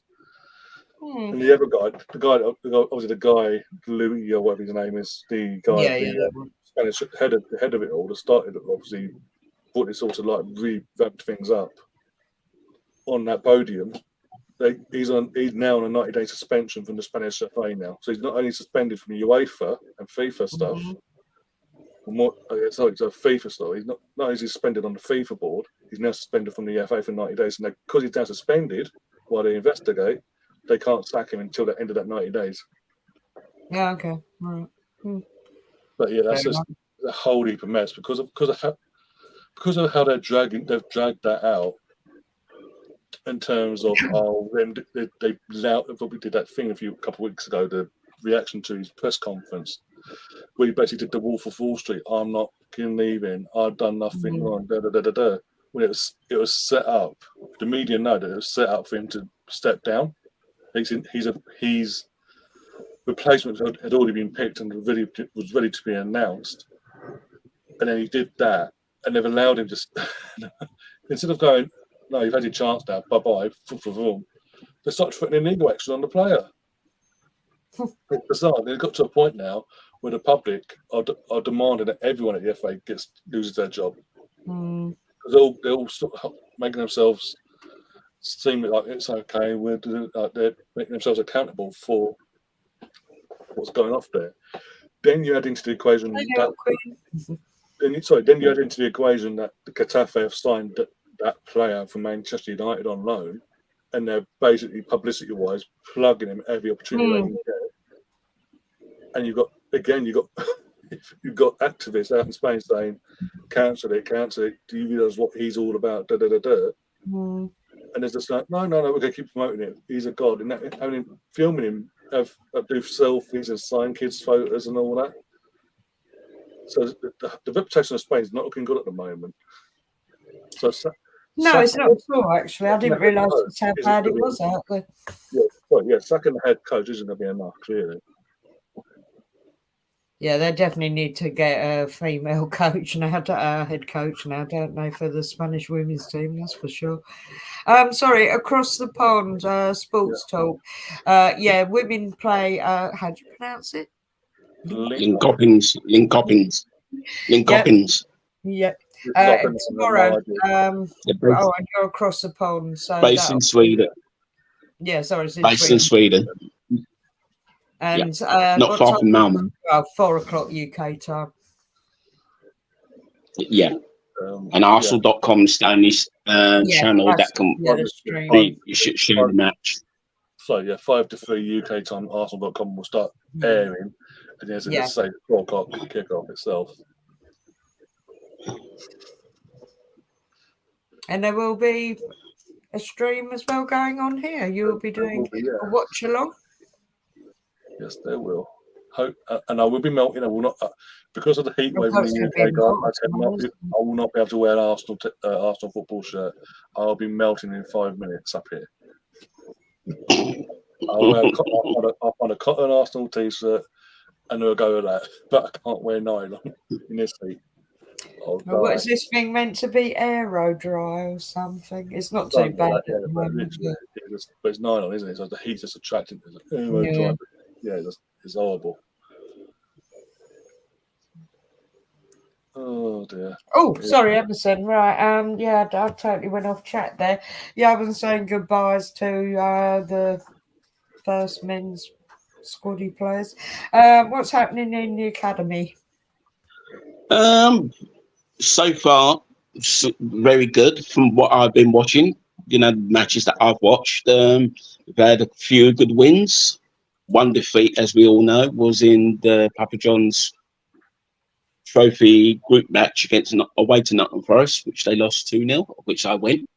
And the other guy, obviously the guy Louis or whatever his name is, the guy, Spanish head of it all, that started it, obviously brought this sort of like revamped things up on that podium. He's now on a 90-day suspension from the Spanish FA now. So he's not only suspended from the UEFA and FIFA stuff, it's a FIFA stuff. He's not only is he suspended on the FIFA board, he's now suspended from the FA for 90 days. And because he's now suspended while they investigate, they can't sack him until the end of that 90 days. Yeah, okay. Right. But yeah, that's just a whole heap of mess because of how they've dragged that out. In terms of they probably did that thing a couple of weeks ago, the reaction to his press conference, where he basically did the Wolf of Wall Street. I'm not leaving. I've done nothing wrong. Da, da, da, da, da. When it was set up, the media know that it was set up for him to step down. His replacement had already been picked and was ready to be announced, and then he did that, and they've allowed him to instead of going, "No, you've had your chance now. Bye-bye." They started threatening legal action on the player. It's bizarre. They've got to a point now where the public are demanding that everyone at the FA loses their job. Because they're all sort of making themselves seem like it's okay. They're making themselves accountable for what's going off there. Then you add into the equation then you add into the equation that the Getafe have signed that player from Manchester United on loan, and they're basically publicity-wise plugging him every opportunity they can get. And you've got activists out in Spain saying, "Cancel it. Do you realise what he's all about?" Da da da da. And it's just like, no, we're going to keep promoting it. He's a god, and filming him do selfies and sign kids' photos and all that. So the reputation of Spain is not looking good at the moment. So. No, it's not at all, actually. I didn't realise how bad it was out there. Sacking the head coach isn't going to be enough, clearly. Yeah, they definitely need to get a female coach now, head coach now, don't they, for the Spanish women's team, that's for sure. Sorry, across the pond, sports talk. Women play, how do you pronounce it? Linköpings. Yeah. Tomorrow, and you're across the pond. So based in Sweden. Yeah, sorry. Based in Sweden. And not far from Malmö. 4 o'clock UK time. Yeah. And Arsenal.com's the only channel that can you should share the match. So 5 to 3 UK time, Arsenal.com will start airing, and as I say, 4 o'clock kickoff itself. And there will be a stream as well going on here. You will be doing a watch along. Yes, there will. And I will be melting. I will not, because of the heat wave in the UK. I will not be able to wear an Arsenal football shirt. I'll be melting in 5 minutes up here. I'll find a cotton Arsenal t-shirt, and we'll go with that. But I can't wear nylon in this heat. What is this thing meant to be? Aero dry or something? It's not too bad. But it's nylon, isn't it? So the heat is attracting. Dry. Yeah, it's horrible. Oh dear. Oh, sorry, Emerson. Right. I totally went off chat there. Yeah, I was saying goodbyes to the first men's squaddy players. What's happening in the academy? So far, very good from what I've been watching. Matches that I've watched. We've had a few good wins. One defeat, as we all know, was in the Papa John's Trophy group match away to Nottingham Forest, which they lost 2-0, which I went,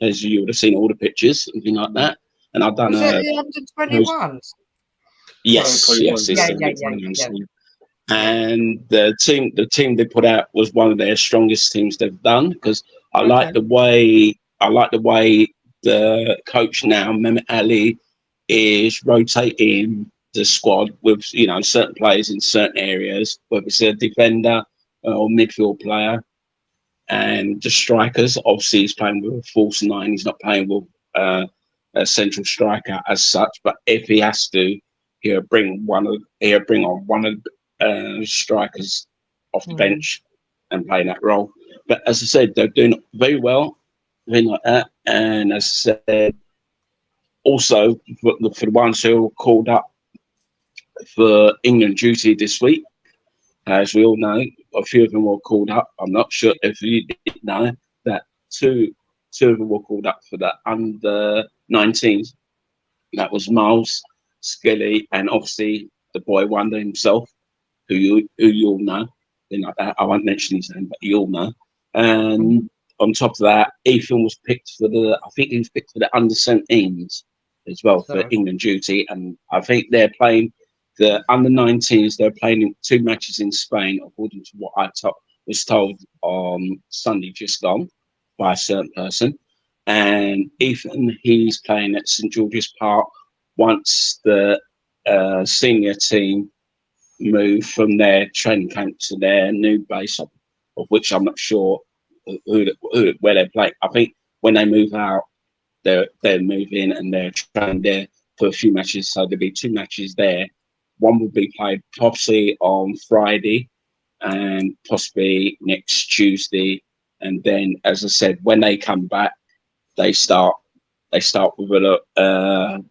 as you would have seen all the pictures and things like that. And I've done. Was it the under-21s? Yes. And the team they put out was one of their strongest teams they've done, because I like the way the coach now, Mehmet Ali, is rotating the squad with certain players in certain areas, whether it's a defender or midfield player, and the strikers. Obviously, he's playing with a false nine. He's not playing with a central striker as such. But if he has to, he'll bring on one of the strikers off the bench and play that role. But as I said, they're doing very well, things like that. And as I said, also for the ones who are called up for England duty this week, as we all know, a few of them were called up. I'm not sure if you did know that two of them were called up for the under-19s. That was Miles Skelly and obviously the boy wonder himself, who you all know. Like that. I won't mention his name, but you all know. And on top of that, Ethan was picked for the under-17s as well for England duty, and I think they're playing the under-19s. They're playing in 2 matches in Spain, according to what I was told on Sunday just gone by a certain person. And Ethan, he's playing at St George's Park once the senior team move from their training camp to their new base, of which I'm not sure where they're playing. I think when they move out, they're moving and they're training there for a few matches. So there'll be 2 matches there. One will be played possibly on Friday and possibly next Tuesday. And then, as I said, when they come back, they start with a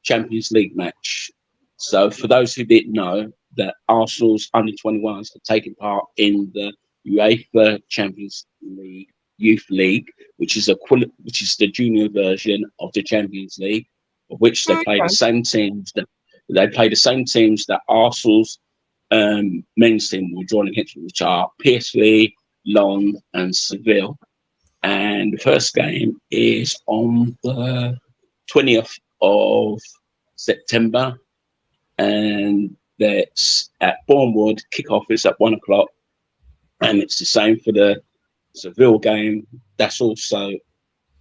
Champions League match. So for those who didn't know, that Arsenal's under-21s are taking part in the UEFA Champions League Youth League, which is the junior version of the Champions League, of which they play the same teams that Arsenal's men's team will join against, which are PSV, Lyon, and Seville. And the first game is on the 20th of September, and that's at Bournemouth. Kickoff is at 1 o'clock, and it's the same for the Seville game. That's also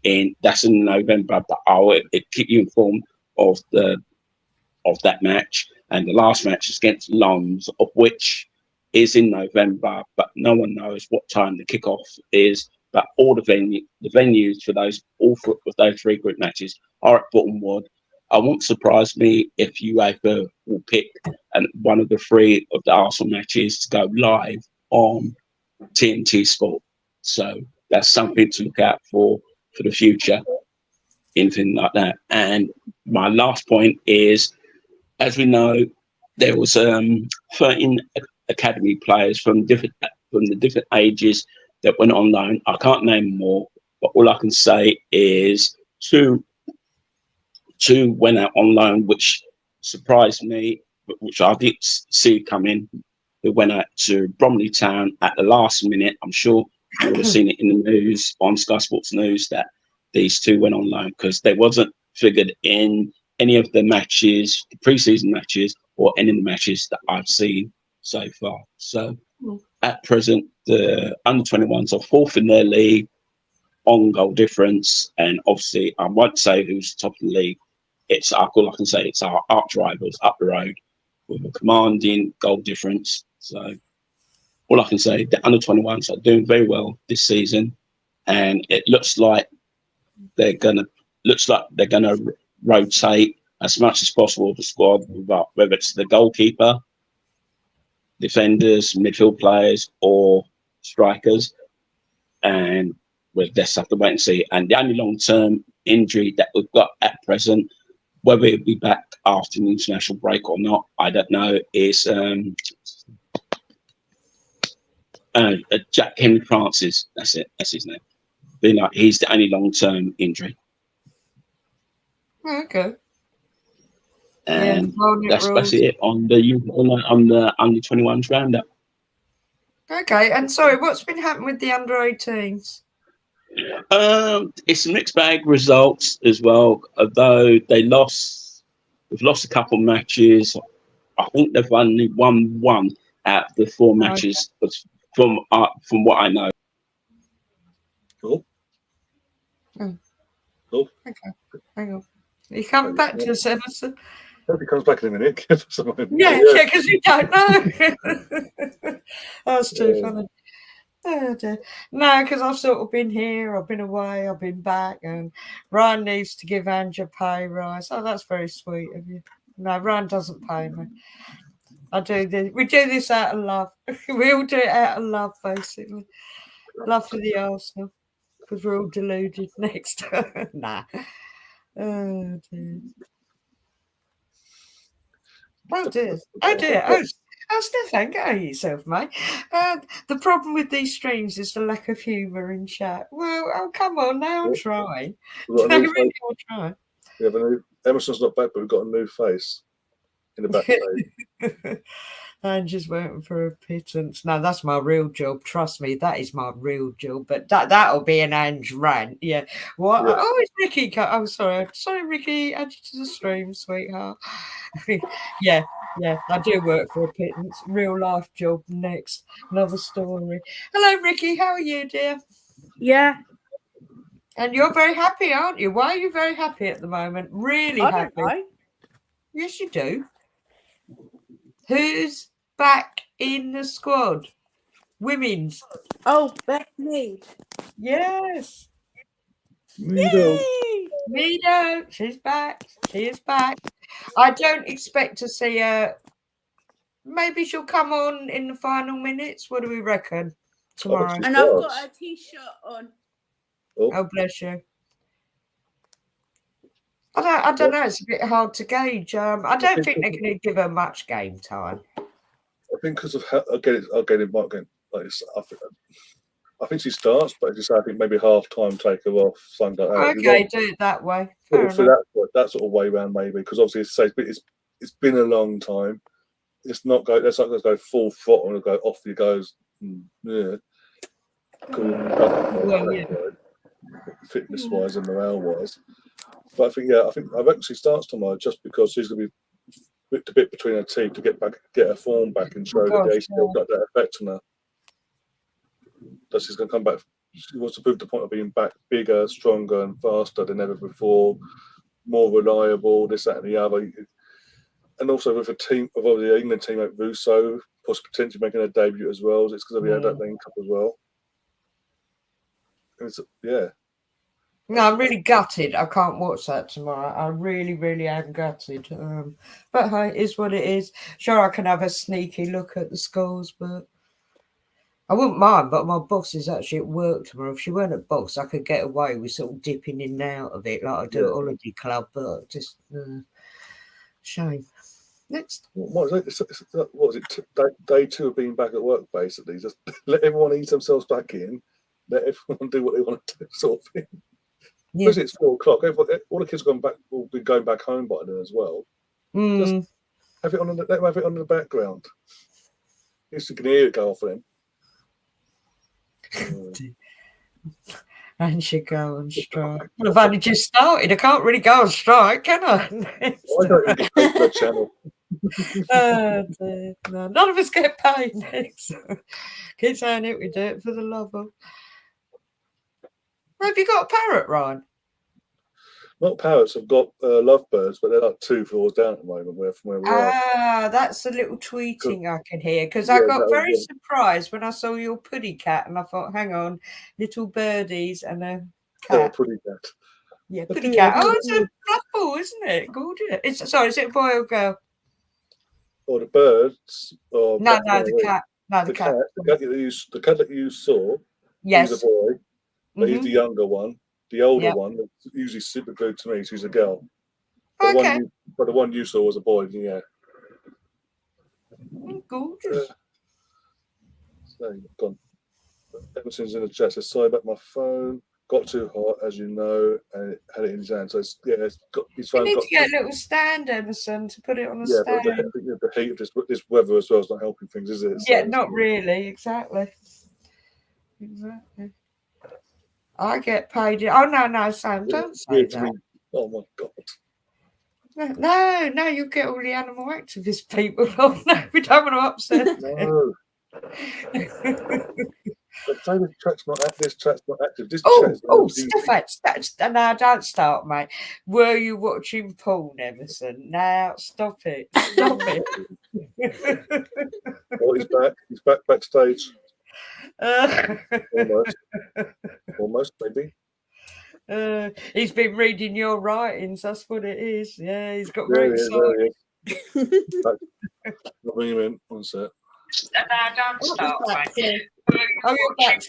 in November, but I'll keep you informed of that match. And the last match is against Lons, of which is in November, but no one knows what time the kickoff is. But all the venues for those 3 group matches are at Bournemouth. I won't surprise me if UEFA will pick one of the 3 of the Arsenal matches to go live on TNT Sport. So that's something to look out for the future, anything like that. And my last point is, as we know, there was 13 academy players from the different ages that went on loan. I can't name them all, but all I can say is two went out on loan, which surprised me, which I didn't see coming. Who went out to Bromley Town at the last minute. I'm sure you would have seen it in the news, on Sky Sports News, that these 2 went on loan because they wasn't figured in any of the matches, the pre-season matches, or any of the matches that I've seen so far. So at present, the under-21s are 4th in their league on goal difference, and obviously I won't say who's top of the league. All I can say it's our arch rivals up the road with a commanding goal difference. So all I can say, the under-21s are doing very well this season, and it looks like they're gonna rotate as much as possible the squad, whether it's the goalkeeper, defenders, midfield players, or strikers. And we'll just have to wait and see. And the only long-term injury that we've got at present, whether it'll be back after the international break or not, I don't know, is Jack Henry Francis. That's it. That's his name. He's the only long-term injury. Okay. And that's basically it on the under-21s roundup. Okay, and sorry, what's been happening with the under-18s? It's a mixed bag results as well. Although they've lost a couple matches. I think they've only won 1 out of the 4 matches, from what I know. Cool. Oh. Oh. Okay. Hang on. Are you coming back to us, Emerson? I hope he comes back in a minute. Yeah, because we don't know. That's too funny. Oh, dear. No, because I've sort of been here, I've been away, I've been back, and Ryan needs to give Ange a pay rise. Oh, that's very sweet of you. No, Ryan doesn't pay me. I do this. We do this out of love. We all do it out of love, basically. Love for the Arsenal, because we're all deluded next. Nah. Oh, dear. Oh, dear. Oh, dear. Oh, Stefan, go yourself, mate. The problem with these streams is the lack of humour in chat. Well, oh, come on now, I'm trying. I really will try. We have a new, Emerson's not back, but we've got a new face in the backstage. I'm just waiting for a pittance. No, that's my real job. Trust me, that is my real job. But that'll be an Ange rant. Yeah. What? Yeah. Oh, it's Ricky. Oh, sorry. Sorry, Ricky. Add you to the stream, sweetheart. Yeah. I do work for a pittance. Real life job. Next. Another story. Hello, Ricky. How are you, dear? Yeah. And you're very happy, aren't you? Why are you very happy at the moment? Really happy? I don't know. Yes, you do. Who's back in the squad? Women's. Oh, Beth Mead. Yes. Meado. Meado. She's back. She is back. I don't expect to see her. Maybe she'll come on in the final minutes. What do we reckon tomorrow? And I've got a t-shirt on. Oh, bless you. I don't know. It's a bit hard to gauge. I don't think they're going to give her much game time. I think because of how I'll get it back again. Like I think she starts, but just I think maybe half time take her off, something like that. Okay, do it that way. Fair enough. That sort of way around, maybe, because obviously it's been a long time. It's not go. Let's not go full throttle and go off. He goes. Yeah. Fitness wise and morale wise, but I think I reckon she starts tomorrow just because she's going to be a bit between her teeth to get her form back and show that they still got that effect on her. That she's going to come back. She wants to prove the point of being back bigger, stronger, and faster than ever before, more reliable, this, that, and the other. And also with a team of the England team like Russo, potentially making a debut as well. It's going to be at that link up as well. No, I'm really gutted. I can't watch that tomorrow. I really, really am gutted. But hey, it is what it is. Sure, I can have a sneaky look at the scores, but I wouldn't mind. But my boss is actually at work tomorrow. If she weren't at boss, I could get away with sort of dipping in and out of it like I do at Holiday Club. But just shame. Next. What was it? Day 2 of being back at work, basically. Just let everyone ease themselves back in. Let everyone do what they want to do, sort of thing. Yeah. Because it's 4 o'clock. All the kids will be going back home by then as well. Just have it on. Let them have it on in the background. At least you can hear it go off them. And she go on strike. Well, I've only just started. I can't really go on strike, can I? I don't really pay for the channel. No, none of us get paid next. Keep saying it, we do it for the love of. Have you got a parrot, Ryan? Not parrots. I've got lovebirds, but they're like 2 floors down at the moment from where we are. That's the little tweeting I can hear, because I got very surprised when I saw your puddy cat, and I thought, hang on, little birdies and a cat. Yeah, puddy cat. Yeah, puddy cat. Oh, it's a fluffball, isn't it? Gorgeous. Is it a boy or girl? Or the birds? Or no, the cat. No, the cat. The cat that you saw. Yes. He's a boy. But he's the younger one. The older one, usually super glued to me, she's a girl. But the one you saw was a boy, yeah. Gorgeous. So gone. Emerson's in the chat says, sorry about my phone. Got too hot, as you know, and it had it in his hand. So his phone. You need to get a little stand, Emerson, to put it on a stand. But the heat of this weather as well is not helping things, is it? Yeah, not really. Exactly. I get paid. Oh, no, Sam, don't say that. Oh, my God. No, you get all the animal activist people. Oh, no, we don't want to upset them. No. But say this track's not active. This track's not active. This Oh, track's stop it. No, don't start, mate. Were you watching porn, Emerson? Now, stop it. Stop it. Oh, he's back. He's back backstage. Uh, Almost, maybe. He's been reading your writings. That's what it is. Yeah, he's got There very he is. excited. There he is. I'll bring him in. One sec. Don't start, mate. Oh, you're back.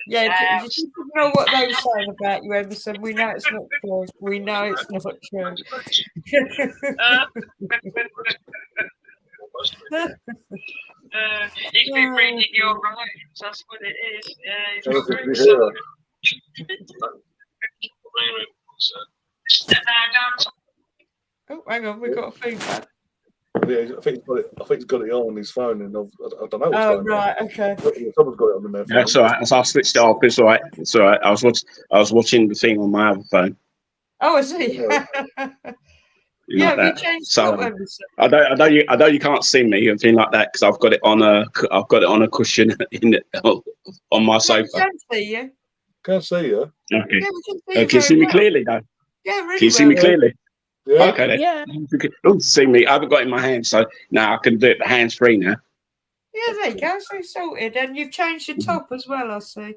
Yeah, did you know what they were saying about you, Emerson? We know it's not true. We know it's not true. He's been reading your writings. That's what it is. Yeah, he's got very excited. Oh, hang on, we've got a feedback. Yeah, I think he's got it on his phone, and I don't know what's going right, on. okay. Someone's got it on their phone. That's all right. So I switched it off. It's all right. It's all right. I was watching the thing on my other phone. Oh, I see. Yeah, have you changed So Emerson? I know you can't see me and thing like that because I've got it on a cushion on my sofa. We can see you. Can't see you. Okay. Yeah, we can see you. Can you see me clearly though? Yeah, really. Can you see me clearly? Yeah. Okay then. Yeah. You can see me. I haven't got it in my hand, so now I can do it hands free now. Yeah, there you go. So sorted. And you've changed your top as well, I see.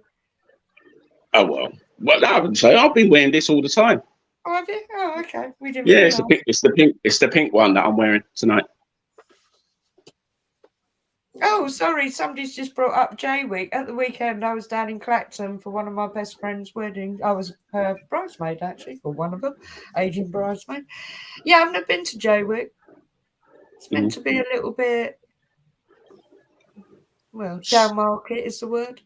Oh well, I haven't say I've been wearing this all the time. Oh, have you? Oh, okay. We didn't. Yeah, realise. it's the pink one that I'm wearing tonight. Oh, sorry. Somebody's just brought up J Week. At the weekend, I was down in Clacton for one of my best friend's wedding. I was her bridesmaid, actually, or one of them, aging bridesmaid. Yeah, I've never been to J Week. It's meant to be a little bit, well, down market is the word.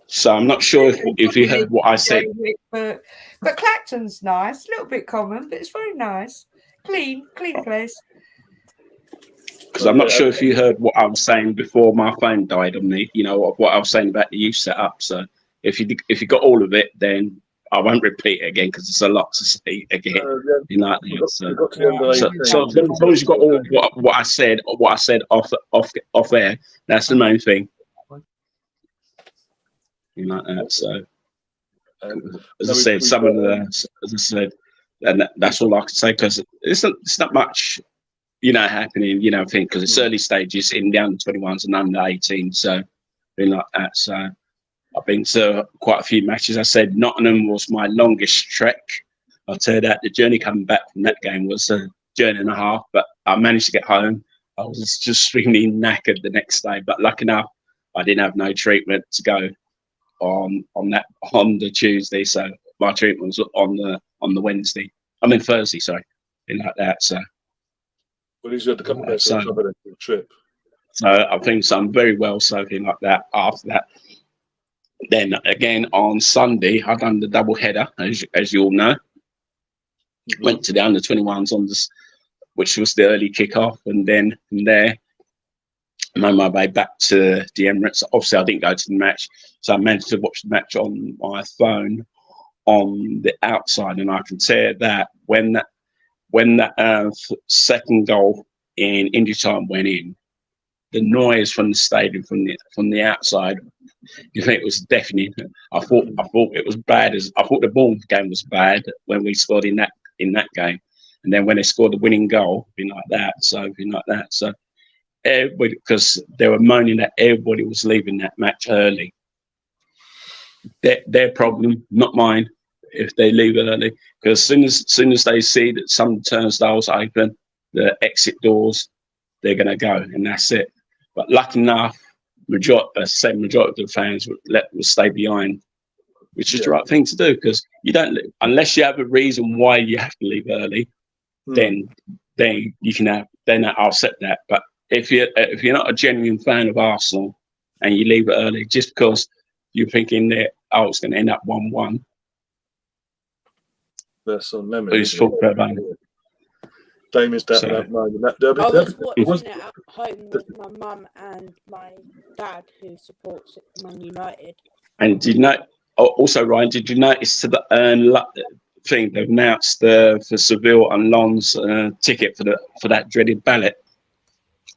So I'm not sure if you heard what I said. But Clacton's nice, a little bit common, but it's very nice. Clean place. Because I'm not sure if you heard what I was saying before my phone died on me. You know what I was saying about the youth setup. So if you got all of it, then I won't repeat it again because it's a lot to say again. You know. So as long as you got all what I said off air, that's the main thing. You know that. So as I said, and that's all I can say because it's not much. Happening, I think because it's early stages in the under 21s and under 18, so been like that. So I've been to quite a few matches. I said Nottingham was my longest trek. I tell you that the journey coming back from that game was a journey and a half, but I managed to get home. I was just extremely knackered the next day, but lucky enough, I didn't have no treatment to go on the Tuesday. So my treatment was on the Wednesday. Thursday, sorry, been like that. So. Well, you had to come back to a trip. So I think I'm very well soaking like that after that. Then again on Sunday, I done the double header, as you all know. Went to the under 21s on this, which was the early kickoff, and then from there, I made my way back to the Emirates. Obviously, I didn't go to the match, so I managed to watch the match on my phone on the outside, and I can tell you that when that second goal in injury time went in, the noise from the stadium from the outside, it was deafening. I thought it was bad. I thought the Bournemouth game was bad when we scored in that game, and then when they scored the winning goal, been like that. So everybody, because they were moaning that everybody was leaving that match early. Their problem, not mine. If they leave early, because as soon as they see that some turnstiles open, the exit doors, they're going to go, and that's it. But lucky enough, majority of the fans will stay behind, which is the right thing to do, because you don't, unless you have a reason why you have to leave early, then you can I'll accept that. But if you're not a genuine fan of Arsenal and you leave it early just because you're thinking that it's going to end up 1-1. There's some memory. Who's talking about it? Damien's that moment. That derby. I was watching it at home with my mum and my dad, who supports Man United. And did you know? Also, Ryan, did you notice to the thing they've announced for Seville and Lens ticket for that dreaded ballot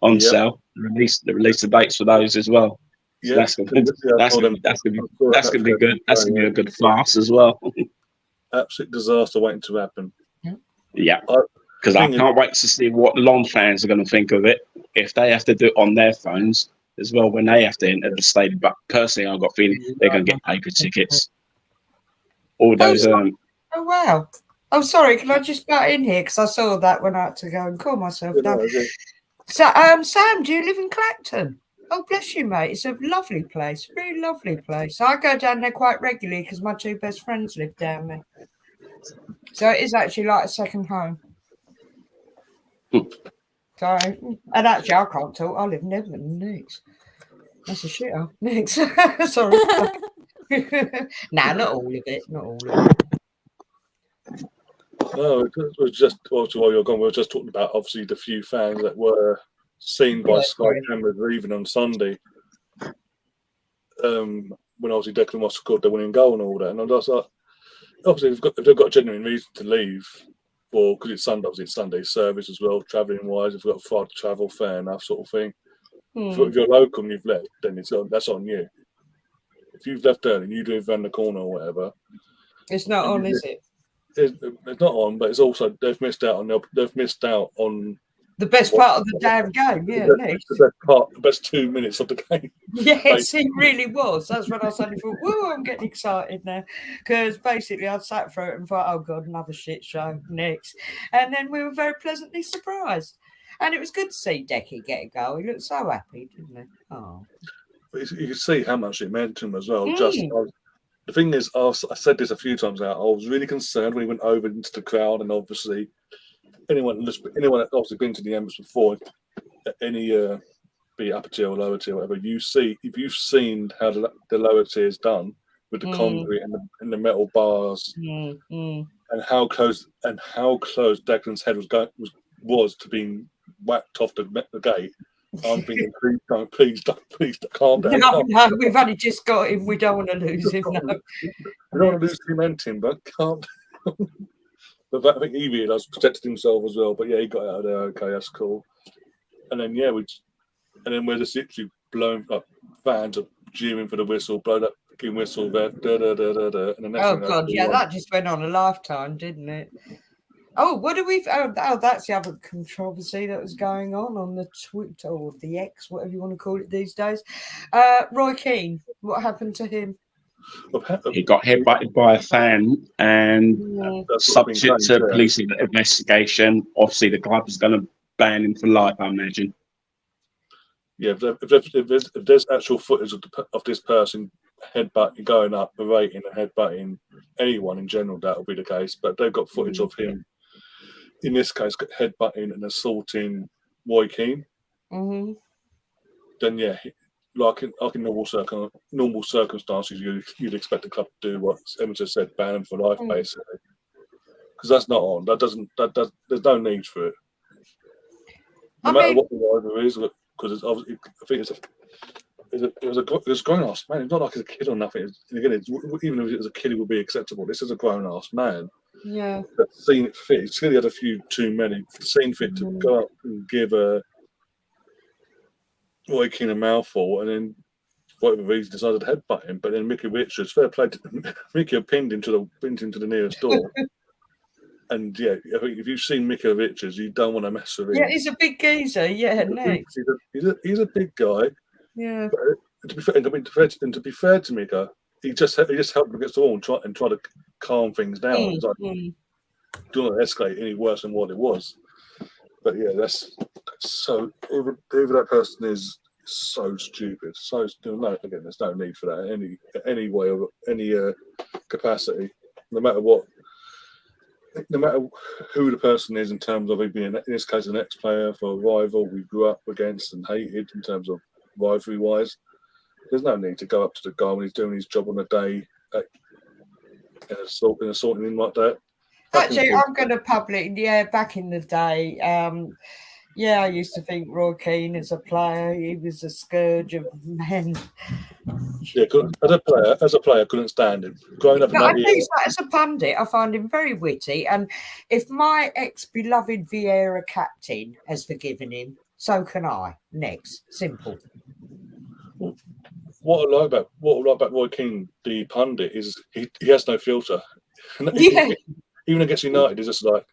on sale? They released the dates for those as well. So that's gonna be good. That's gonna be a good farce as well. Absolute disaster waiting to happen. Yeah, because I can't wait to see what the Lon fans are going to think of it if they have to do it on their phones as well when they have to enter the stadium. But personally, I've got a feeling they're going to get paper tickets. All those. Oh wow! Oh, sorry. Can I just butt in here because I saw that when I had to go and call myself down. So, Sam, do you live in Clacton? Oh, bless you, mate. It's a lovely place, really lovely place. I go down there quite regularly because my two best friends live down there. So it is actually like a second home. So, and actually, I can't talk. I live in Everton next. That's a shitter. Next. Sorry. Nah, not all of it. Not all of it. No, it was just also while you're gone, we were just talking about obviously the few fans that were seen by Sky cameras even on Sunday. When obviously Declan Rice scored the winning goal and all that, and I was like, obviously if they've got a genuine reason to leave, well, because it's Sunday, obviously it's Sunday service as well, travelling wise, if you've got far to travel, fair enough, sort of thing. If you're local and you've left, then that's on you. If you've left early and you live around the corner or whatever, it's not on, is it? It's not on, but it's also they've missed out on the best part of the damn game. Yeah, the best 2 minutes of the game. Yes, it really was. That's when I suddenly thought, "Whoa, I'm getting excited now," because basically I'd sat through it and thought, "Oh God, another shit show next," and then we were very pleasantly surprised, and it was good to see Decky get a goal. He looked so happy, didn't he? Oh, you could see how much it meant to him as well. The thing is, I said this a few times now. I was really concerned when he went over into the crowd, and obviously, anyone that's obviously been to the Emirates before, any be it upper tier or lower tier, whatever, if you've seen how the lower tier is done with the concrete and the metal bars, and how close Declan's head was to being whacked off the gate. I'm thinking, please don't calm down. No, we've only just got him. We don't want to lose him. No. We don't want to lose him, but calm down. But I think Evie has protected himself as well. But yeah, he got out of there. Okay, that's cool. And then we're just literally blowing up. Fans are jeering for the whistle, blow that fucking whistle there. And the next that just went on a lifetime, didn't it? Oh, what do we? Oh, that's the other controversy that was going on the Twitter or the X, whatever you want to call it these days. Roy Keane, what happened to him? He got headbutted by a fan, and subject to police investigation. Obviously, the club is going to ban him for life, I imagine. Yeah, if there's actual footage of this person going up, berating and headbutting anyone in general, that will be the case. But they've got footage of him. In this case, headbutting and assaulting Roy Keane, then yeah, like in normal circumstances, you'd expect the club to do what Emma just said, ban him for life, basically, because that's not on. There's no need for it. No matter what the rival is, because obviously, I think it was a grown ass man. It's not like it's a kid or nothing. Even if it was a kid, it would be acceptable. This is a grown ass man. Yeah. Seen it fit. He's clearly had a few too many. Seen fit to go up and give Roy Keane a mouthful, and then for whatever reason decided to headbutt him. But then Mickey Richards, fair play to Mickey, pinned him to the nearest door. And yeah, I think if you've seen Mickey Richards, you don't want to mess with him. Yeah, he's a big geezer. Yeah, next. He's a big guy. Yeah. But to be fair to Mickey, he just helped him against the wall and try to calm things down. It's like, don't want to escalate any worse than what it was. But yeah, that's so. Even that person is so stupid. Again, there's no need for that in any way or any capacity. No matter what, no matter who the person is in terms of it being, in this case, an ex-player for a rival we grew up against and hated in terms of rivalry-wise. There's no need to go up to the guy when he's doing his job on a day and assaulting him like that. Actually, I'm going to back in the day, I used to think Roy Keane as a player, he was a scourge of men. Yeah, as a player, I couldn't stand him. Growing up as a pundit, I find him very witty. And if my ex-beloved Vieira captain has forgiven him, so can I. Next. Simple. what I like about Roy Keane, the pundit, is he has no filter. Yeah. Even against United, he's just like,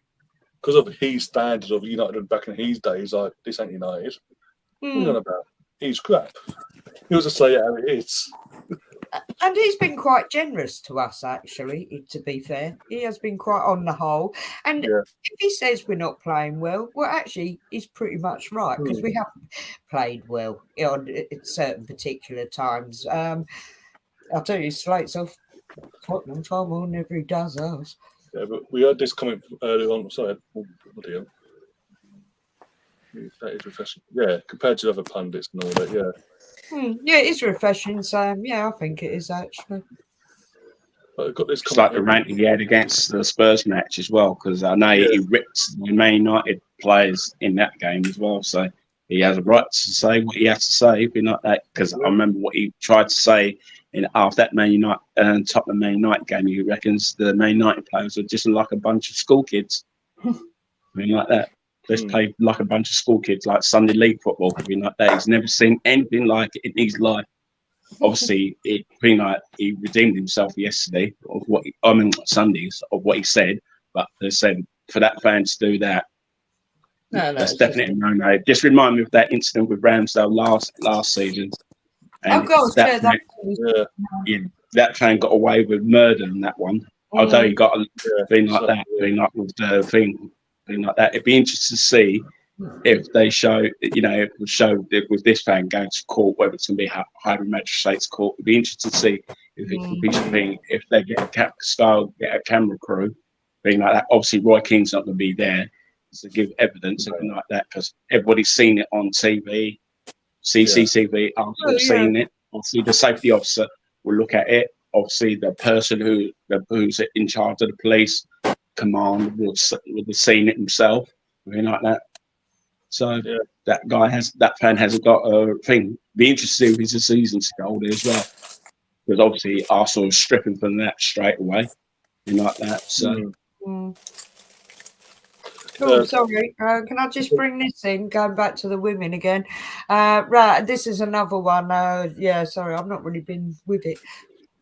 because of his standards of United back in his days, like, this ain't United. What are you on about? He's crap. He'll just say it how it is. And he's been quite generous to us, actually, to be fair. He has been quite on the whole. And if he says we're not playing well, actually, he's pretty much right, because we haven't played well on certain particular times. I'll tell you, slates off Tottenham far more than ever he does us. Yeah, but we heard this comment earlier on. Sorry, what do you? That is refreshing. Yeah, compared to other pundits and all that. Yeah. Yeah, it is refreshing, Sam. Yeah, I think it is actually. But I've got this It's like the rant he had against the Spurs match as well, because I know he ripped the Man United players in that game as well. So he has a right to say what he has to say, be like that. Because I remember what he tried to say after that Man United Tottenham Man United game. He reckons the Man United players are just like a bunch of school kids. Like that. Just played like a bunch of school kids, like Sunday league football, like that. He's never seen anything like it in his life. Obviously, he redeemed himself yesterday of Sundays of what he said, but they said for that fan to do that, that's definitely a no-no. Just remind me of that incident with Ramsdale last season. And that fan got away with murder in that one. Although he got a thing like that, being like with the thing like that. It'd be interesting to see if they show, with this fan going to court, whether it's going to be higher magistrates court. It'd be interesting to see if it could be something, if they get a camera crew, being like that. Obviously, Roy Keane's not going to be there to give evidence, something like that, because everybody's seen it on TV, CCTV. I've seen it. Obviously, the safety officer will look at it. Obviously, the person who's in charge of the police command would have seen it himself, something like that. So that fan hasn't got a thing. Be interested if he's a season holder as well, because obviously Arsenal is stripping from that straight away, like that. So. Oh, sorry. Can I just bring this in? Going back to the women again. Right, this is another one. Sorry, I've not really been with it.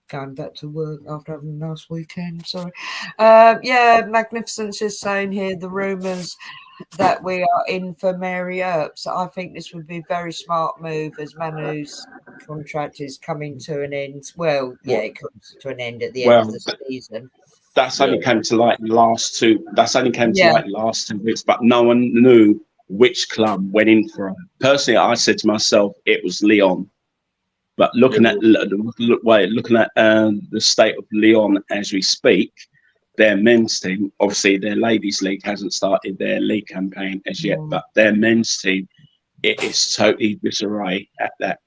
Going back to work after having a nice weekend. Sorry. Magnificence is saying here the rumours that we are in for Mary Earps. I think this would be a very smart move as Manu's contract is coming to an end. Well, it comes to an end at the end of the season. That's only came to light in the last 2. That's only came to light in the last 2 weeks, but no one knew which club went in for him. Personally, I said to myself it was Lyon. But looking at the state of Lyon as we speak, their men's team, obviously their ladies' league hasn't started their league campaign as yet, but their men's team, it is totally disarray at that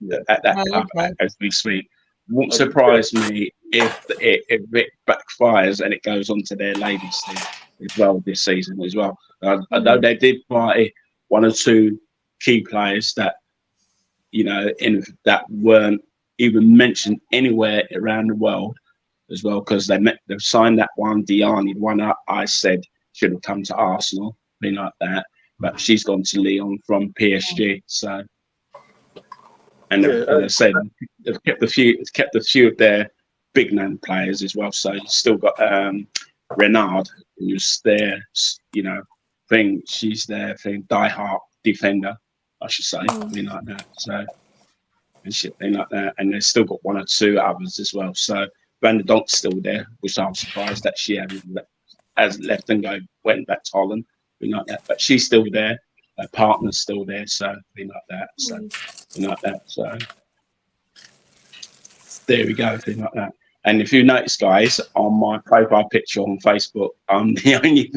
club as we speak. Wouldn't surprise me if it backfires and it goes on to their ladies' team as well this season as well. I know they did buy 1 or 2 key players that, that weren't even mentioned anywhere around the world as well, because they've signed that one, Diani, one up. I said should have come to Arsenal, being like that, but she's gone to Lyon from PSG. So, and they said they've kept a few of their big name players as well. So you've still got Renard, who's their, she's their die-hard defender, I should say, something like that. So, and shit, thing like that. And they've still got 1 or 2 others as well. So Van der Donk's still there, which I'm surprised that she has left and went back to Holland, thing like that. But she's still there. Her partner's still there, so thing like that. So thing like that. So there we go, thing like that. And if you notice, guys, on my profile picture on Facebook, I'm the only,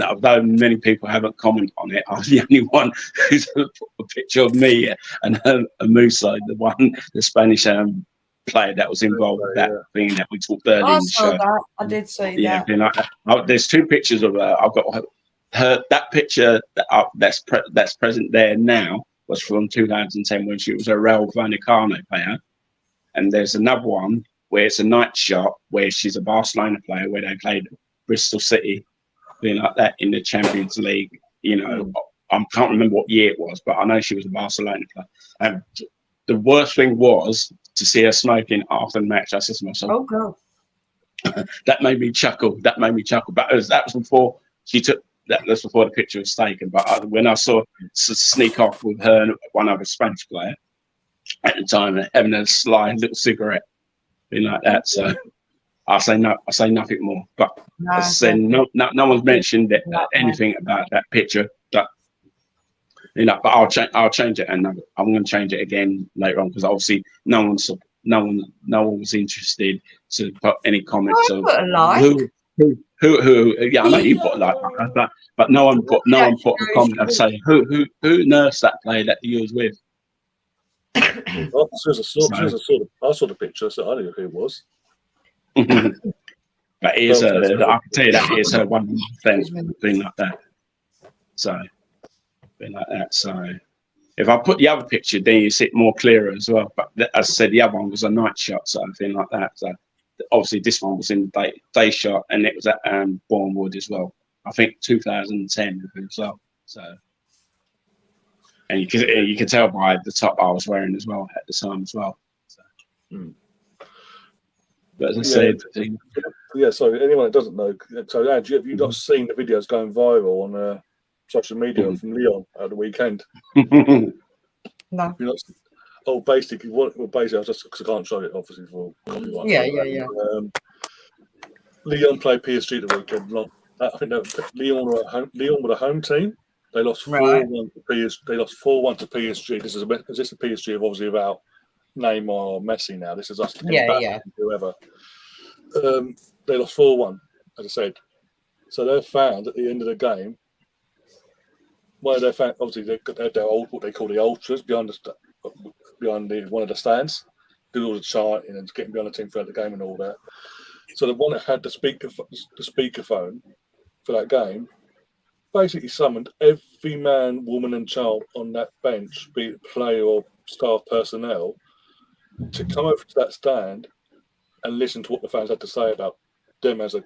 although many people haven't commented on it, I'm the only one who's put a picture of me and Musa, the Spanish player that was involved with that thing that we talked earlier in the show. That. I did see that. There's 2 pictures of her. I've got her. That picture that's present there now was from 2010 when she was a Real Vallecano player, and there's another one where it's a night shot where she's a Barcelona player where they played Bristol City, being like that in the Champions League. I can't remember what year it was, but I know she was a Barcelona player. the worst thing was to see her smoking after the match. I said to myself, Oh God. that made me chuckle. That made me chuckle. But that was before she took. That was before the picture was taken. But when I saw sneak off with her and one other Spanish player at the time, having a sly little cigarette, thing like that. So I say no. I say nothing more. But No, as I said, no one's mentioned No. anything about that picture. But but I'll change it, and I'm going to change it again later on because obviously no one was interested to put any comments I of put a like. who. Yeah, I know you put a like, but no one put a comment of saying who nursed that player that you was with. Well, as soon as I saw the picture, so I knew who it was. But I can tell you that is her 100% thing like that. So, thing like that. So, if I put the other picture, then you see it more clearer as well. But as I said, the other one was a night shot, so thing like that. So, obviously, this one was in day shot, and it was at Bournemouth as well. I think 2010 as well. So, and you can tell by the top I was wearing as well at the time as well. So. But as I said, so anyone that doesn't know, so Andrew, have you not seen the videos going viral on social media from Leon at the weekend? No. Basically, I just because I can't show it obviously for copyright. Yeah. Leon played PSG at the weekend. I think Leon were a home team. They lost 4-1 to PSG. They lost 4-1 to PSG. This is a PSG of obviously about Neymar or Messi now. This is us. Whoever. They lost 4-1, as I said. So their fans at the end of the game, one of their fans, obviously they had what they call the ultras behind one of the stands, do all the chanting and getting behind the team throughout the game and all that. So the one that had the speakerphone for that game basically summoned every man, woman, and child on that bench, be it player or staff personnel, to come over to that stand and listen to what the fans had to say about them as a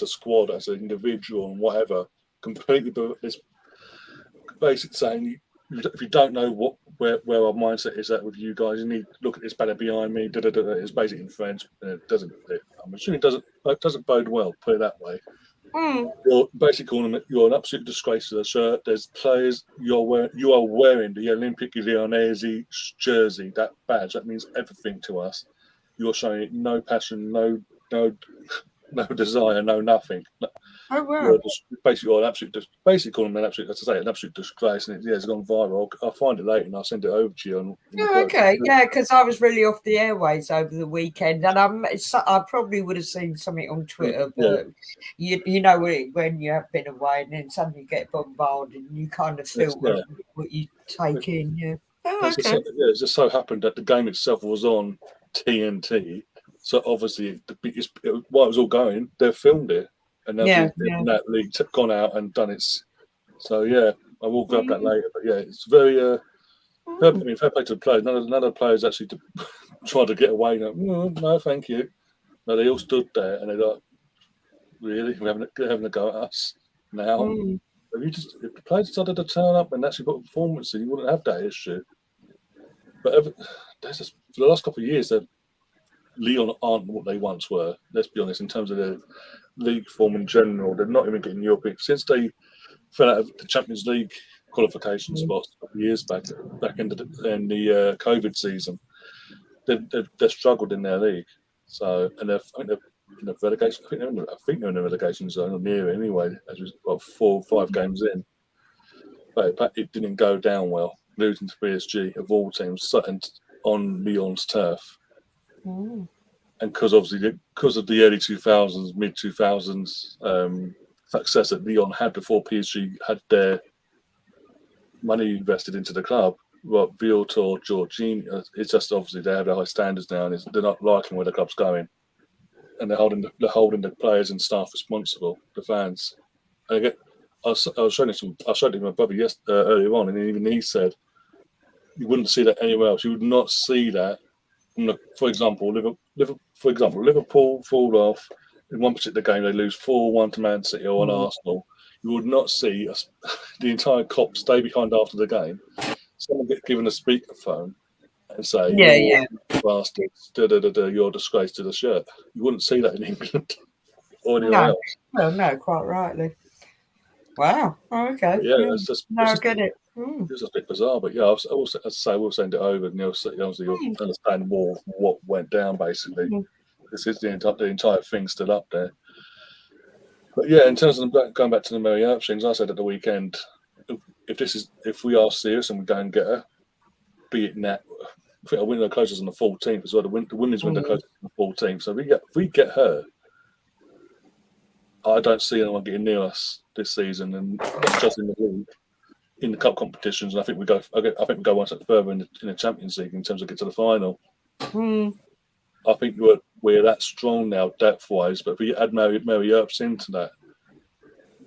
squad, as an individual, and whatever. Completely, this basic saying, if you don't know where our mindset is at with you guys, you need to look at this banner behind me. It's basically in French, and it doesn't. I'm assuming it doesn't bode well. Put it that way. You're basically calling them. You're an absolute disgrace to the shirt. There's players you are wearing the Olympique Lyonnais jersey, that badge. That means everything to us. You're showing no passion, no desire, no nothing. Oh wow! You're an absolute, basically calling them an absolute, as I say, an absolute disgrace, and it's gone viral. I'll find it later and I'll send it over to you. Okay, because I was really off the airways over the weekend, and I probably would have seen something on Twitter, but you know when you have been away and then suddenly you get bombarded, and you kind of filter what you take in. Yeah. Oh, okay. It just so happened that the game itself was on TNT, so obviously while it was all going, they filmed it, and that league gone out and done it. So I will grab that later. But it's very. Fair play to the players. None of the players actually tried to get away. No, thank you. No, they all stood there and they're like, really, they're having a go at us now. If the players decided to turn up and actually put a performance in, you wouldn't have that issue. But for the last couple of years, Leon aren't what they once were. Let's be honest. In terms of their league form in general, they're not even getting European since they fell out of the Champions League qualification spots a couple of years back in the COVID season. They've struggled in their league. So they're in the relegation. I think they're in the relegation zone or near it anyway. As we 4 or 5 games in, but it didn't go down well. Losing to PSG of all teams on Lyon's turf. And because of the early 2000s, mid 2000s success that Lyon had before PSG had their money invested into the club, Viator, Jorginho, it's just obviously they have high standards now, and they're not liking where the club's going, and they're holding the players and staff responsible, the fans. And again, I showed it to my brother earlier on, and even he said you wouldn't see that anywhere else. You would not see that. For example, Liverpool fall off in one particular game. They lose 4-1 to Man City or Arsenal. You would not see the entire cop stay behind after the game. Someone get given a speakerphone and say, Yeah. bastards, you're a disgrace to the shirt. You wouldn't see that in England or anywhere No. else. Well, no, quite rightly. Wow. Oh, okay. But yeah, it's just, no, I get it. Mm. It's just a bit bizarre, but yeah, as I say, we'll send it over, and obviously you'll understand more what went down. Basically, this is the entire thing still up there. But yeah, in terms of going back to the Mary Earp things, I said at the weekend, if we are serious and we go and get her, be it now. I think our window closes on the 14th as well. The women's window closes on the 14th. So if we get her, I don't see anyone getting near us this season, and not just in the league, in the cup competitions. And I think we go one step further in the Champions League in terms of get to the final. I think we're that strong now depth wise. But if we add Mary Earps into that,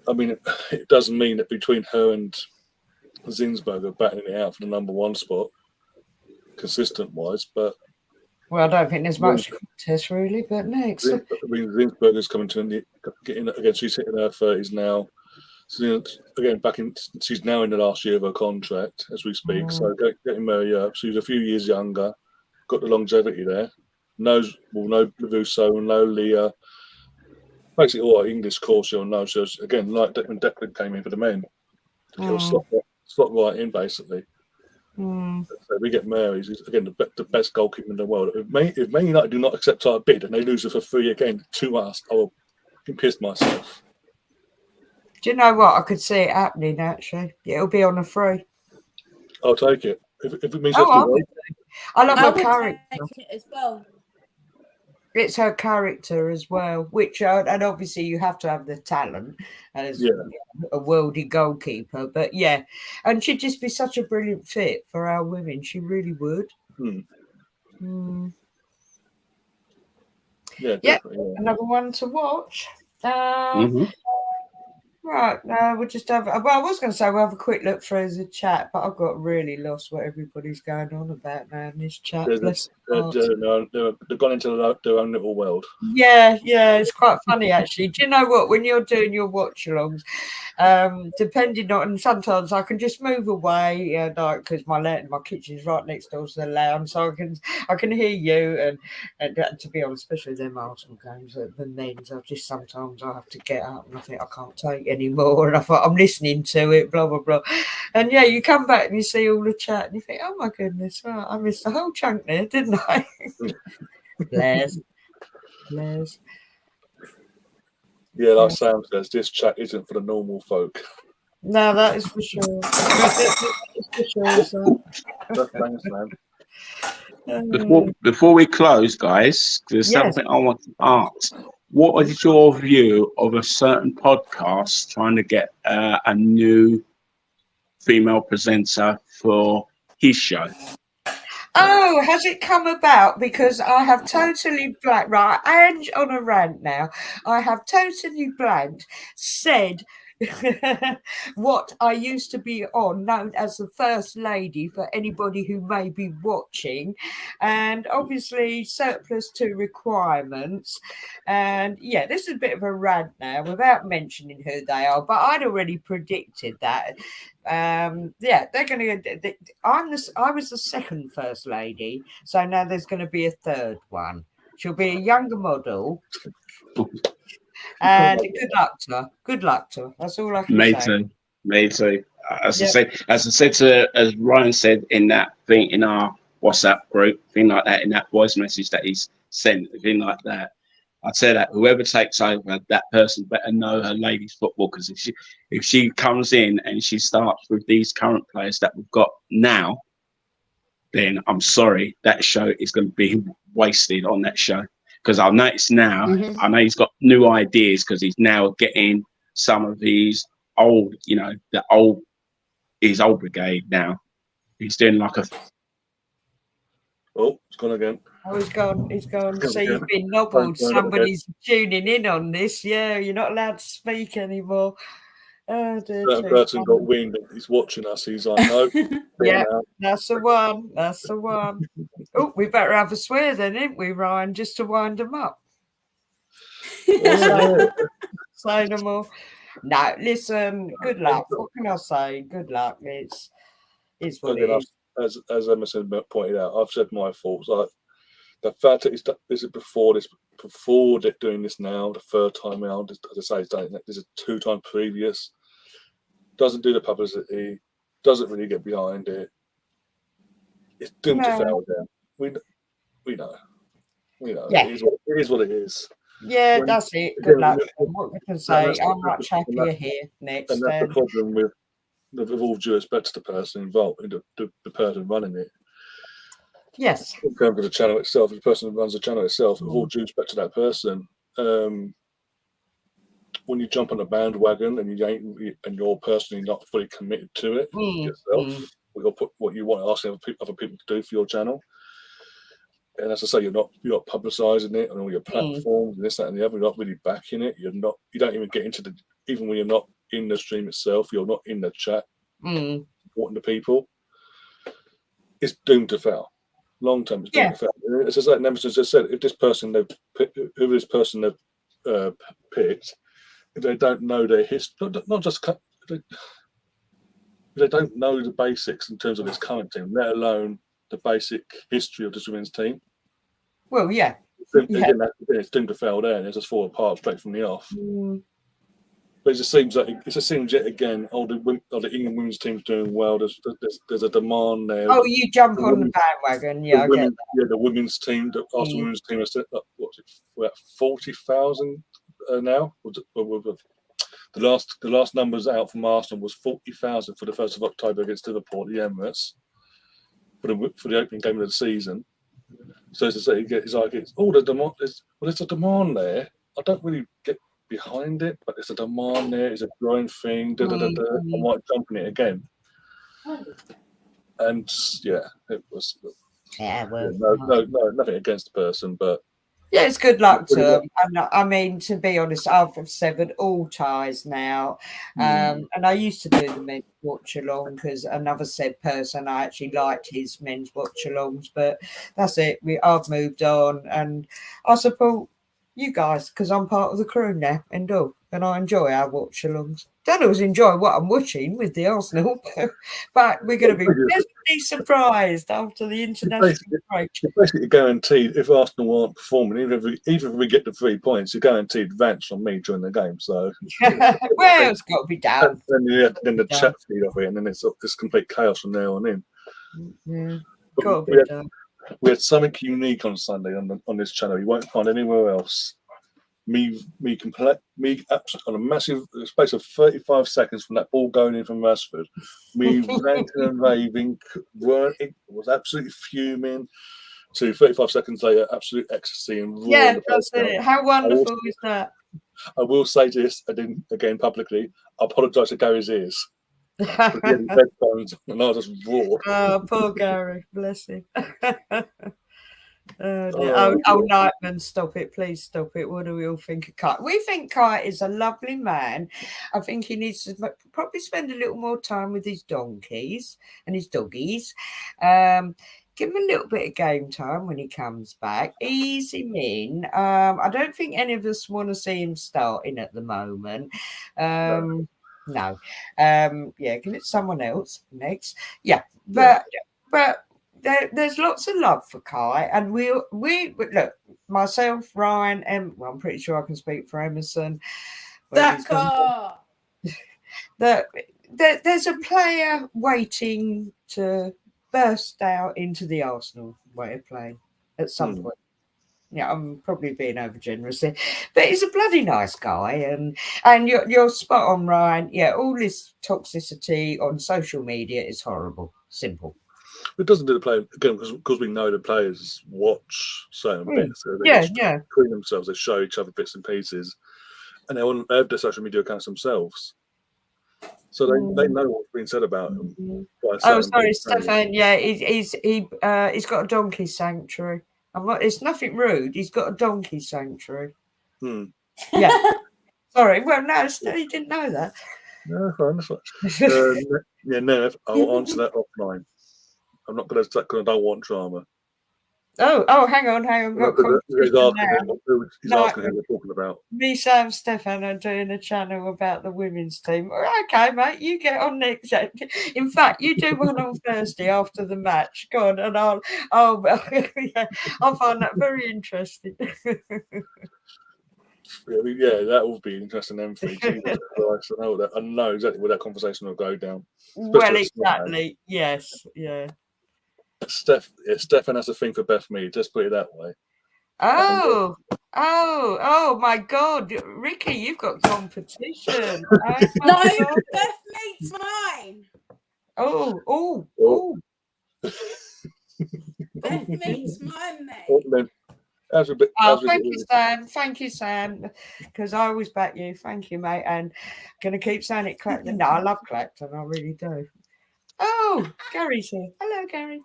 I mean, it doesn't mean that between her and Zinsberg are battling it out for the number one spot, consistent wise. But well, I don't think there's much contest really. But next, Zinsberg is coming to getting again. She's hitting her 30s now. So again, she's now in the last year of her contract as we speak. So getting Mary up, she's a few years younger, got the longevity there. Knows Lavuso, will know Leah. Basically, all our English course you'll know. So again, like when Declan came in for the men, he'll slot right in basically. So we get Mary. He's again the best goalkeeper in the world. If Man United do not accept our bid and they lose her for free again to us, I will be pissed myself. Do you know what? I could see it happening, actually. It'll be on a free. I'll take it. If it means I love her would character. take it as well. It's her character as well, which, and obviously you have to have the talent as a worldly goalkeeper. But yeah, and she'd just be such a brilliant fit for our women. She really would. Yeah, definitely. Yeah. Another one to watch. Right, we'll just have. Well, I was going to say we'll have a quick look through the chat, but I've got really lost what everybody's going on about now in this chat. They've gone into their own little world. Yeah, it's quite funny actually. Do you know what? When you're doing your watch-alongs, depending on, and sometimes I can just move away, like because my kitchen's right next door to the lounge, so I can hear you. And to be honest, especially them Arsenal games, the men's, sometimes I have to get up and I think I can't take anymore, and I thought I'm listening to it, blah blah blah, and yeah, you come back and you see all the chat and you think, oh my goodness, right, I missed the whole chunk there, didn't I? Bless. Yeah, like Sam says, this chat isn't for the normal folk. No, that is for sure. That's for sure. Thanks, man. Before we close, guys, there's something I want to ask. What is your view of a certain podcast trying to get a new female presenter for his show? Oh, has it come about? Because I have totally blanked, right, and on a rant now, I have totally blanked, said what I used to be on, known as the First Lady for anybody who may be watching, and obviously surplus to requirements. And yeah, this is a bit of a rant now without mentioning who they are, but I'd already predicted that. They're going to. I was the second First Lady, so now there's going to be a third one. She'll be a younger model. And good luck to her. That's all I can say. Me too. As I said, as Ryan said in that thing in our WhatsApp group, thing like that, in that voice message that he's sent, thing like that. I'd say that whoever takes over, that person better know her ladies football, because if she comes in and she starts with these current players that we've got now, then I'm sorry, that show is going to be wasted on that show. Because I've noticed now, I know he's got new ideas because he's now getting some of these old, his old brigade now. He's doing like a... Oh, it's gone again. Oh, he's gone. So you've been nobbled. Somebody's tuning in on this. Yeah, you're not allowed to speak anymore. Oh, dear. That person got wind that he's watching us. He's like, no. Yeah, that's the one. That's the one. Oh, we better have a swear then, ain't we, Ryan, just to wind them up. Say no more. No, listen, good luck. What can I say? Good luck. It's what it is. as Emerson pointed out, I've said my thoughts. Like the fact that this is before they're doing this now, the third time around. As I say, it's done. This is 2 times previous. Doesn't do the publicity. Doesn't really get behind it. It's doomed to fail down. We know. Yeah. It is what it is. Yeah, that's it. Good luck. What we can say, I'm much happier here next. And that's the problem with all due respect to the person involved, the person running it. Yes. Going for the channel itself, the person who runs the channel itself, with all due respect to that person, when you jump on a bandwagon and you're personally not fully committed to it yourself, you'll put what you want to ask other people to do for your channel. And as I say, you're not publicising it on all your platforms and this, that, and the other. You're not really backing it. You don't even get into even when you're not in the stream itself. You're not in the chat supporting the people. It's doomed to fail. Long term, it's doomed to fail. It's just like Nemesis just said. If this person they've picked, if they don't know their history, not just if they don't know the basics in terms of this current team, let alone the basic history of this women's team. Well, yeah. It's doomed to fail there, and it's just fall apart straight from the off. But it just seems yet again, the England women's team's doing well. There's a demand there. Oh, you jump on the bandwagon, I get that. Yeah, the women's team, the Arsenal women's team, is we're at 40,000 now. The last numbers out from Arsenal was 40,000 for the 1st of October against Liverpool at the Emirates for the opening game of the season. So it's like there's a demand. There's a demand there. I don't really get behind it, but there's a demand there. It's a growing thing. I might jump on it again. And it was. No, nothing against the person, but. Yeah, it's good luck to them. And I mean, to be honest, I've severed all ties now. And I used to do the men's watch-along because another said person, I actually liked his men's watch-alongs, but that's it. I've moved on, and I support you guys because I'm part of the crew now and I enjoy our watch-alongs. Don't always enjoy what I'm watching with the Arsenal, but we're going to be pleasantly surprised after the international break. You're basically guaranteed, if Arsenal aren't performing, even if we get the 3 points, you're guaranteed advance on me during the game. So, well, it's got to be done. And then the chat feed of it, and then it's complete chaos from there on in. Yeah, got to be done. We had something unique on Sunday on this channel. You won't find anywhere else. Me on a massive space of 35 seconds from that ball going in from Rashford. Me ranting and raving, was absolutely fuming. To 35 seconds later, absolute ecstasy and roaring. Yeah, that's it. How wonderful is that? I will say this again publicly. I apologise to Gary's ears. Headphones, and I just roared. Oh, poor Gary, bless him. Nightman, stop it, please stop it. What do we all think of Kai? We think Kai is a lovely man. I think he needs to probably spend a little more time with his donkeys and his doggies. Give him a little bit of game time when he comes back. Ease him in. I don't think any of us want to see him starting at the moment. No. Can it someone else next? Yeah, but there's lots of love for Kai, and we look, myself, Ryan, and I'm pretty sure I can speak for Emerson. There's a player waiting to burst out into the Arsenal way of playing at some point. Yeah, I'm probably being overgenerous here, but he's a bloody nice guy, and you're spot on, Ryan. Yeah, all this toxicity on social media is horrible. Simple. It doesn't do the play again because we know the players watch certain bits. So between themselves, they show each other bits and pieces, and they have their social media accounts themselves, so they know what's being said about them. Oh, sorry, Stefan. Yeah, he's got a donkey sanctuary. It's nothing rude. He's got a donkey sanctuary. Yeah. Sorry. Well, no, you didn't know that. No, fine. That's fine. Nev, I'll answer that offline. I'm not going to say because I don't want drama. Oh, hang on. Got He's competition now. asking who we're talking about. Me, Sam, Stefan are doing a channel about the women's team. Okay, mate, you get on next. In fact, you do one on Thursday after the match. Go on, and I'll yeah, I'll find that very interesting. Yeah, that will be interesting. M3. Jesus Christ, I know exactly where that conversation will go down. Well, exactly. Yes, yeah. Stefan has a thing for Beth Mead. Let's put it that way. Oh my God, Ricky, you've got competition. Oh No, my God. Beth Mead's mine. Oh. Beth Mead's mine, mate. Thank you, Sam. Thank you, Sam, because I always back you. Thank you, mate. And going to keep saying it, Clapton. No, I love Clapton. I really do. Oh, Gary's here. Hello, Gary.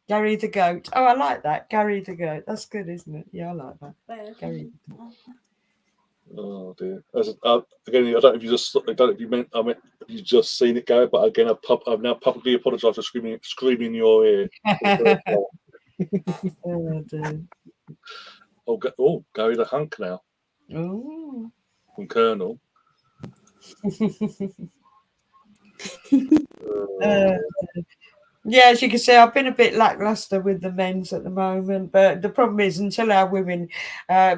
Gary the goat. Oh, I like that. Gary the goat. That's good, isn't it? Yeah, I like that. Gary. Oh dear. Again, I don't know if you just. I don't know if you meant. I mean, you just seen it go. But again, I've now publicly apologised for screaming in your ear. Oh, dear. Gary the hunk now. Oh. From Colonel. Yeah, as you can see, I've been a bit lackluster with the men's at the moment, but the problem is until our women,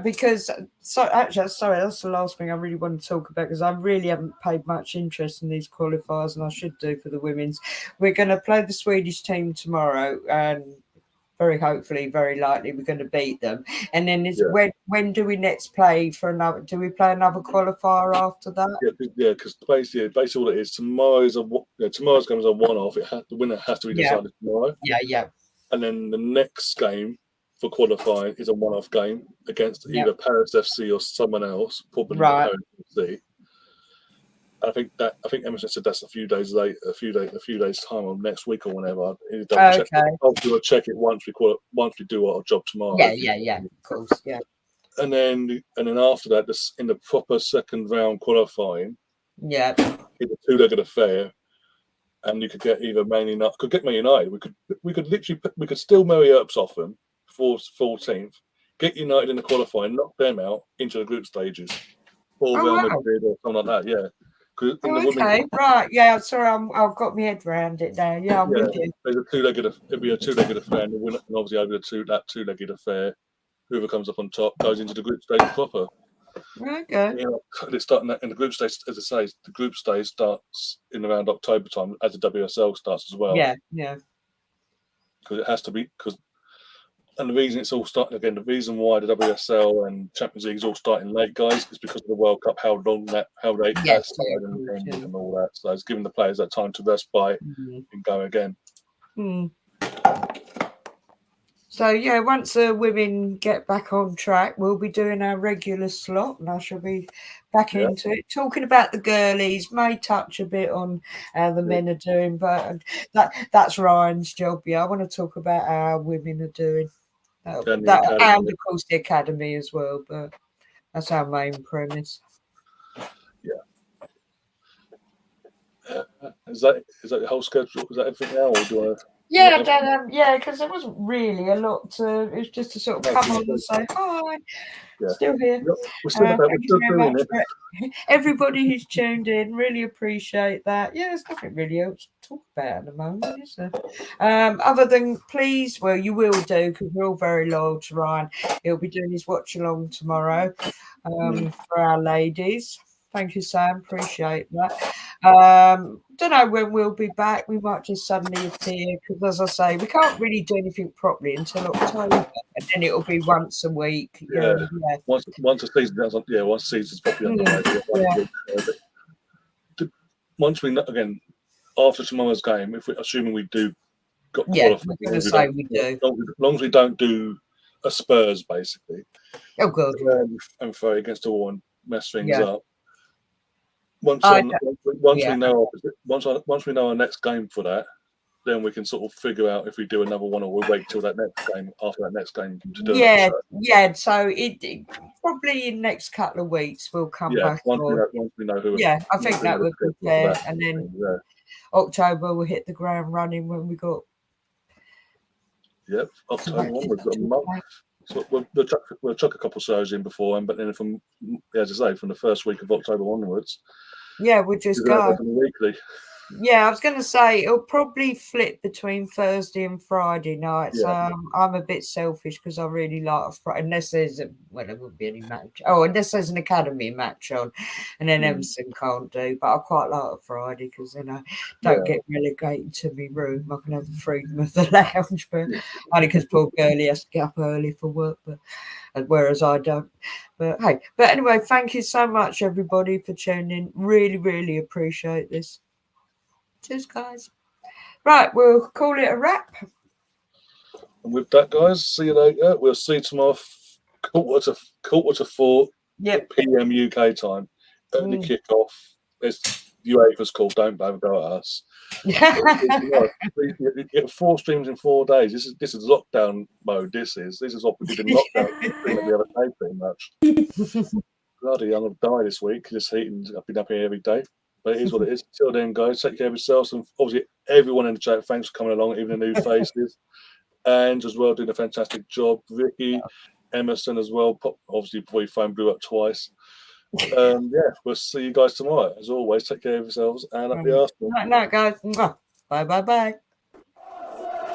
because sorry, that's the last thing I really want to talk about because I really haven't paid much interest in these qualifiers, and I should do for the women's. We're going to play the Swedish team tomorrow, and very likely we're going to beat them. And then when do we next play for another? Do we play another qualifier after that? Yeah, because basically all it is tomorrow's game is a one-off. The winner has to be decided tomorrow. Yeah. And then the next game for qualifying is a one-off game against either Paris FC or someone else, probably Paris FC. I think Emerson said that's a few days time or next week or whenever. We'll check it once we do our job tomorrow. Yeah, of course, yeah. And then after that, in the proper second round qualifying, it's a two-legged affair, and you could get either Man United. We could still marry ups off them for 14th, get United in the qualifying, knock them out into the group stages, or Real Madrid or something like that. Yeah. Right. Yeah, sorry, I've got my head around it now. Yeah, I'm with you. It'd be a two-legged affair, and the winner, and obviously over that two-legged affair, whoever comes up on top goes into the group stage proper. Okay. It's starting in the group stage, as I say. The group stage starts in around October time, as the WSL starts as well. Yeah. Because it has to be and the reason it's all starting again, the reason why the WSL and Champions League is all starting late, guys, is because of the World Cup, how they started and all that. So it's giving the players that time to respite and go again. So yeah, once the women get back on track, we'll be doing our regular slot, and I shall be back into it. Talking about the girlies, may touch a bit on how the men are doing, but that's Ryan's job. Yeah, I want to talk about how our women are doing. And of course the academy as well, but that's our main premise. Is that the whole schedule? Is that everything now, or do you want to? Yeah, because there wasn't really a lot to. It was just to sort of come on and say hi. Yeah. Still here. Thank you very much for everybody who's tuned in. Really appreciate that. Yeah, there's nothing really else to talk about at the moment, is there? Other than please, well, you will do because we're all very loyal to Ryan. He'll be doing his watch along tomorrow for our ladies. Thank you, Sam. Appreciate that. Don't know when we'll be back. We might just suddenly appear because, as I say, we can't really do anything properly until October, and then it'll be once a week. Once the season does, once the season's properly underway. Once we again after tomorrow's game, assuming we do got qualified, we're going to say we do. As long as we don't do a Spurs, basically. Oh, good. And throw against the wall and mess things up. Once we know our next game for that, then we can sort of figure out if we do another one or we wait till that next game after that next game to do it. So it probably in the next couple of weeks we'll come back. Once we know who. Yeah, I think that would be fair, and then October we'll hit the ground running when we got Yep, October one. We've got a month. So we'll chuck a couple of shows in before, but then from, as I say, from the first week of October onwards, Yeah, we'll just go. Weekly. Yeah, I was going to say it'll probably flip between Thursday and Friday nights. Yeah. I'm a bit selfish because I really like a Friday, unless there's there wouldn't be any match. Oh, unless there's an academy match on, and then Emerson can't do. But I quite like a Friday because then I don't get relegated to my room. I can have the freedom of the lounge, but only because poor girlie has to get up early for work, but whereas I don't. But hey, but anyway, thank you so much, everybody, for tuning in. Really, really appreciate this. Cheers, guys. Right, we'll call it a wrap. And with that, guys, see you later. We'll see you tomorrow, quarter to 4 p.m. UK time. Early kickoff. It's UEFA's call. Don't go at us. You get 4 streams in 4 days. This is lockdown mode. This is what we did in lockdown. Thing that we ever played pretty much. Bloody, I'm gonna die this week. This heating. I've been up here every day. But it is what it is. Till then, guys, take care of yourselves. And obviously, everyone in the chat, thanks for coming along, even the new faces. And as well, doing a fantastic job. Vicky, Emerson as well. Obviously, before your phone blew up twice. We'll see you guys tomorrow. As always, take care of yourselves and up the Arsenal. Night, guys. Bye, bye, bye.